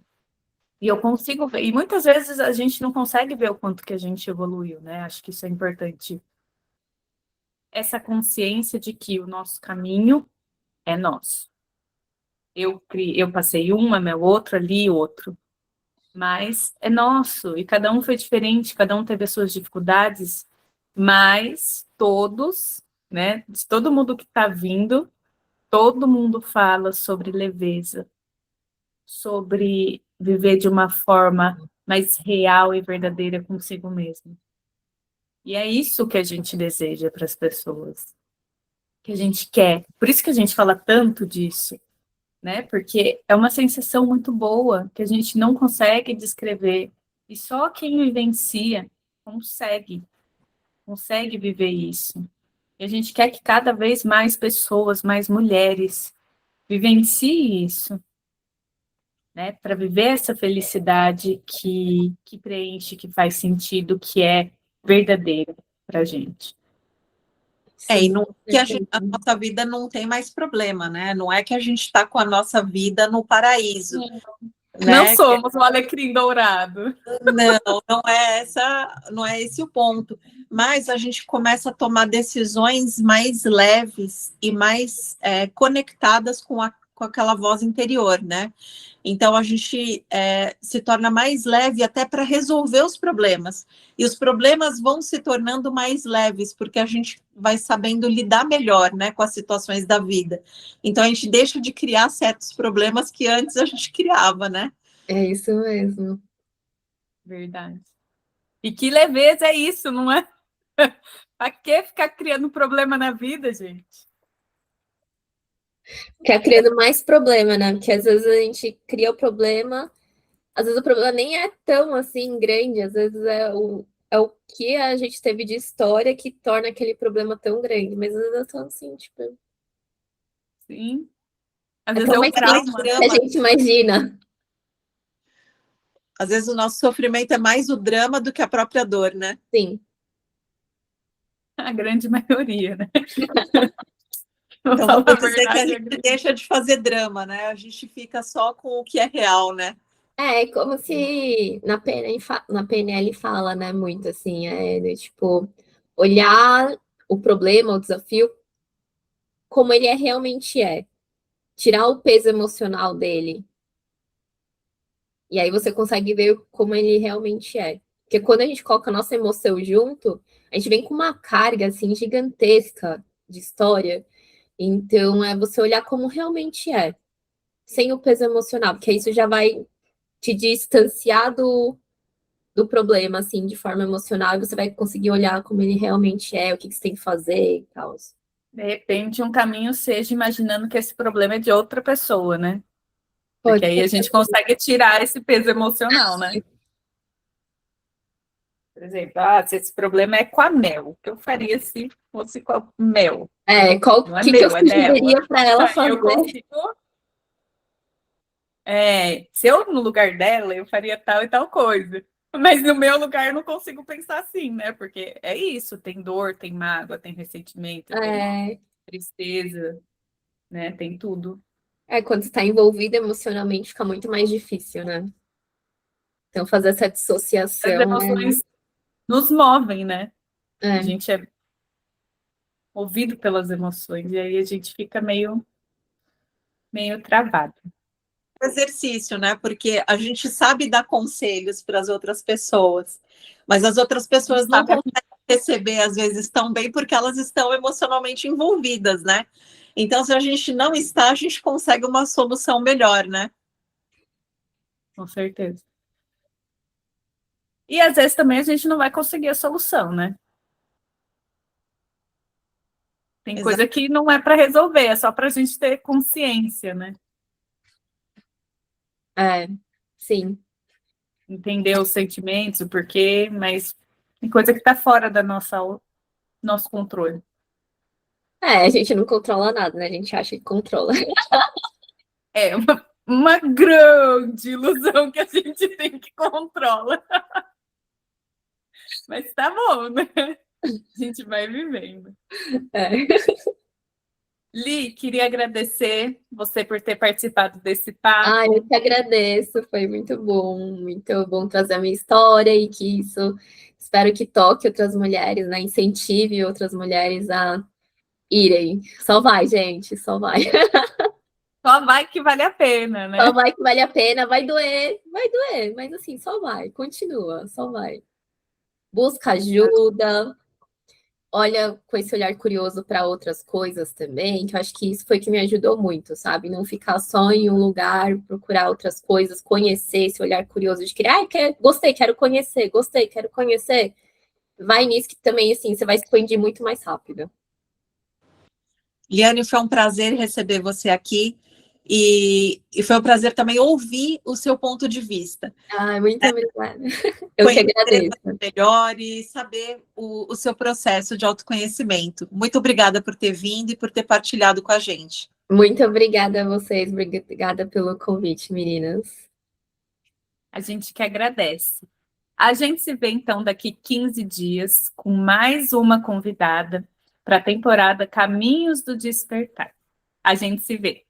e eu consigo ver. E muitas vezes a gente não consegue ver o quanto que a gente evoluiu, né? Acho que isso é importante. Essa consciência de que o nosso caminho é nosso. Eu passei uma, meu outro ali, outro. Mas é nosso, e cada um foi diferente, cada um teve as suas dificuldades, mas todos, né, de todo mundo que está vindo, todo mundo fala sobre leveza, sobre viver de uma forma mais real e verdadeira consigo mesmo. E é isso que a gente deseja para as pessoas, que a gente quer. Por isso que a gente fala tanto disso, né? Porque é uma sensação muito boa que a gente não consegue descrever e só quem vivencia consegue viver isso. E a gente quer que cada vez mais pessoas, mais mulheres vivenciem isso, né? Para viver essa felicidade que preenche, que faz sentido, que é verdadeira para a gente. E sim, não, com que a certeza. nossa vida não tem mais problema, né? Não é que a gente está com a nossa vida no paraíso, Não né? somos um alecrim dourado. Não é esse o ponto. Mas a gente começa a tomar decisões mais leves e mais conectadas com aquela voz interior, né? Então a gente se torna mais leve até para resolver os problemas. E os problemas vão se tornando mais leves, porque a gente vai sabendo lidar melhor, né, com as situações da vida. Então a gente deixa de criar certos problemas que antes a gente criava, né? É isso mesmo. Verdade. E que leveza é isso, não é? Pra que ficar criando problema na vida, gente? Ficar criando mais problema, né? Porque às vezes a gente cria o problema, às vezes o problema nem é tão assim grande, às vezes é o que a gente teve de história que torna aquele problema tão grande, mas às vezes é só assim, tipo, Sim. Às é vezes tão é o mais simples trauma, do né? que a gente imagina. Às vezes o nosso sofrimento é mais o drama do que a própria dor, né? Sim, A grande maioria, né? Vou Então falar vamos a dizer que a verdade, gente deixa de fazer drama, né? A gente fica só com o que é real, né? é como se na PNL fala, né, muito assim, tipo, olhar o problema, o desafio, como ele realmente é. Tirar o peso emocional dele. E aí você consegue ver como ele realmente é. Porque quando a gente coloca a nossa emoção junto, a gente vem com uma carga, assim, gigantesca de história. Então, é você olhar como realmente é, sem o peso emocional, porque isso já vai te distanciar do problema, assim, de forma emocional, e você vai conseguir olhar como ele realmente é, o que você tem que fazer e tal. De repente, um caminho seja imaginando que esse problema é de outra pessoa, né? Pode Porque aí a gente consegue tirar esse peso emocional, né? Por exemplo, se esse problema é com a Mel, o que eu faria se fosse com a Mel? Não é que eu meu, é dela. sugeriria para ela Aí eu fazer? consigo. Se eu no lugar dela, eu faria tal e tal coisa. Mas no meu lugar eu não consigo pensar assim, né? Porque é isso, tem dor, tem mágoa, tem ressentimento, tem tristeza, né? Tem tudo. Quando você está envolvida emocionalmente, fica muito mais difícil, né? Então, fazer essa As dissociação emoções nos movem, né? A é. gente é movido pelas emoções e aí a gente fica meio travado. Exercício, né? Porque a gente sabe dar conselhos para as outras pessoas, mas as outras pessoas não conseguem receber, às vezes, tão bem porque elas estão emocionalmente envolvidas, né? Então, se a gente não está, a gente consegue uma solução melhor, né? Com certeza. E às vezes também a gente não vai conseguir a solução, né? Tem coisa que não é para resolver, é só para a gente ter consciência, né? Sim. Entender os sentimentos, o porquê, mas tem coisa que está fora da nosso controle. A gente não controla nada, né? A gente acha que controla. É uma grande ilusão que a gente tem que controla. Mas tá bom, né? A gente vai vivendo. Li, queria agradecer você por ter participado desse papo. Eu que agradeço, foi muito bom trazer a minha história e que isso, espero que toque outras mulheres, né? Incentive outras mulheres a irem. Só vai, gente, só vai. Só vai que vale a pena, né? Só vai que vale a pena, vai doer, mas assim, só vai, continua, só vai. Busca ajuda, olha com esse olhar curioso para outras coisas também, que eu acho que isso foi que me ajudou muito, sabe? Não ficar só em um lugar, procurar outras coisas, conhecer esse olhar curioso de que, gostei, quero conhecer, gostei, quero conhecer. Vai nisso que também, assim, você vai se expandir muito mais rápido. Liane, foi um prazer receber você aqui e foi um prazer também ouvir o seu ponto de vista. Muito obrigada. Eu que agradeço. Melhor e saber o seu processo de autoconhecimento. Muito obrigada por ter vindo e por ter partilhado com a gente. Muito obrigada a vocês, obrigada pelo convite, meninas. A gente que agradece. A gente se vê, então, daqui 15 dias com mais uma convidada para a temporada Caminhos do Despertar. A gente se vê.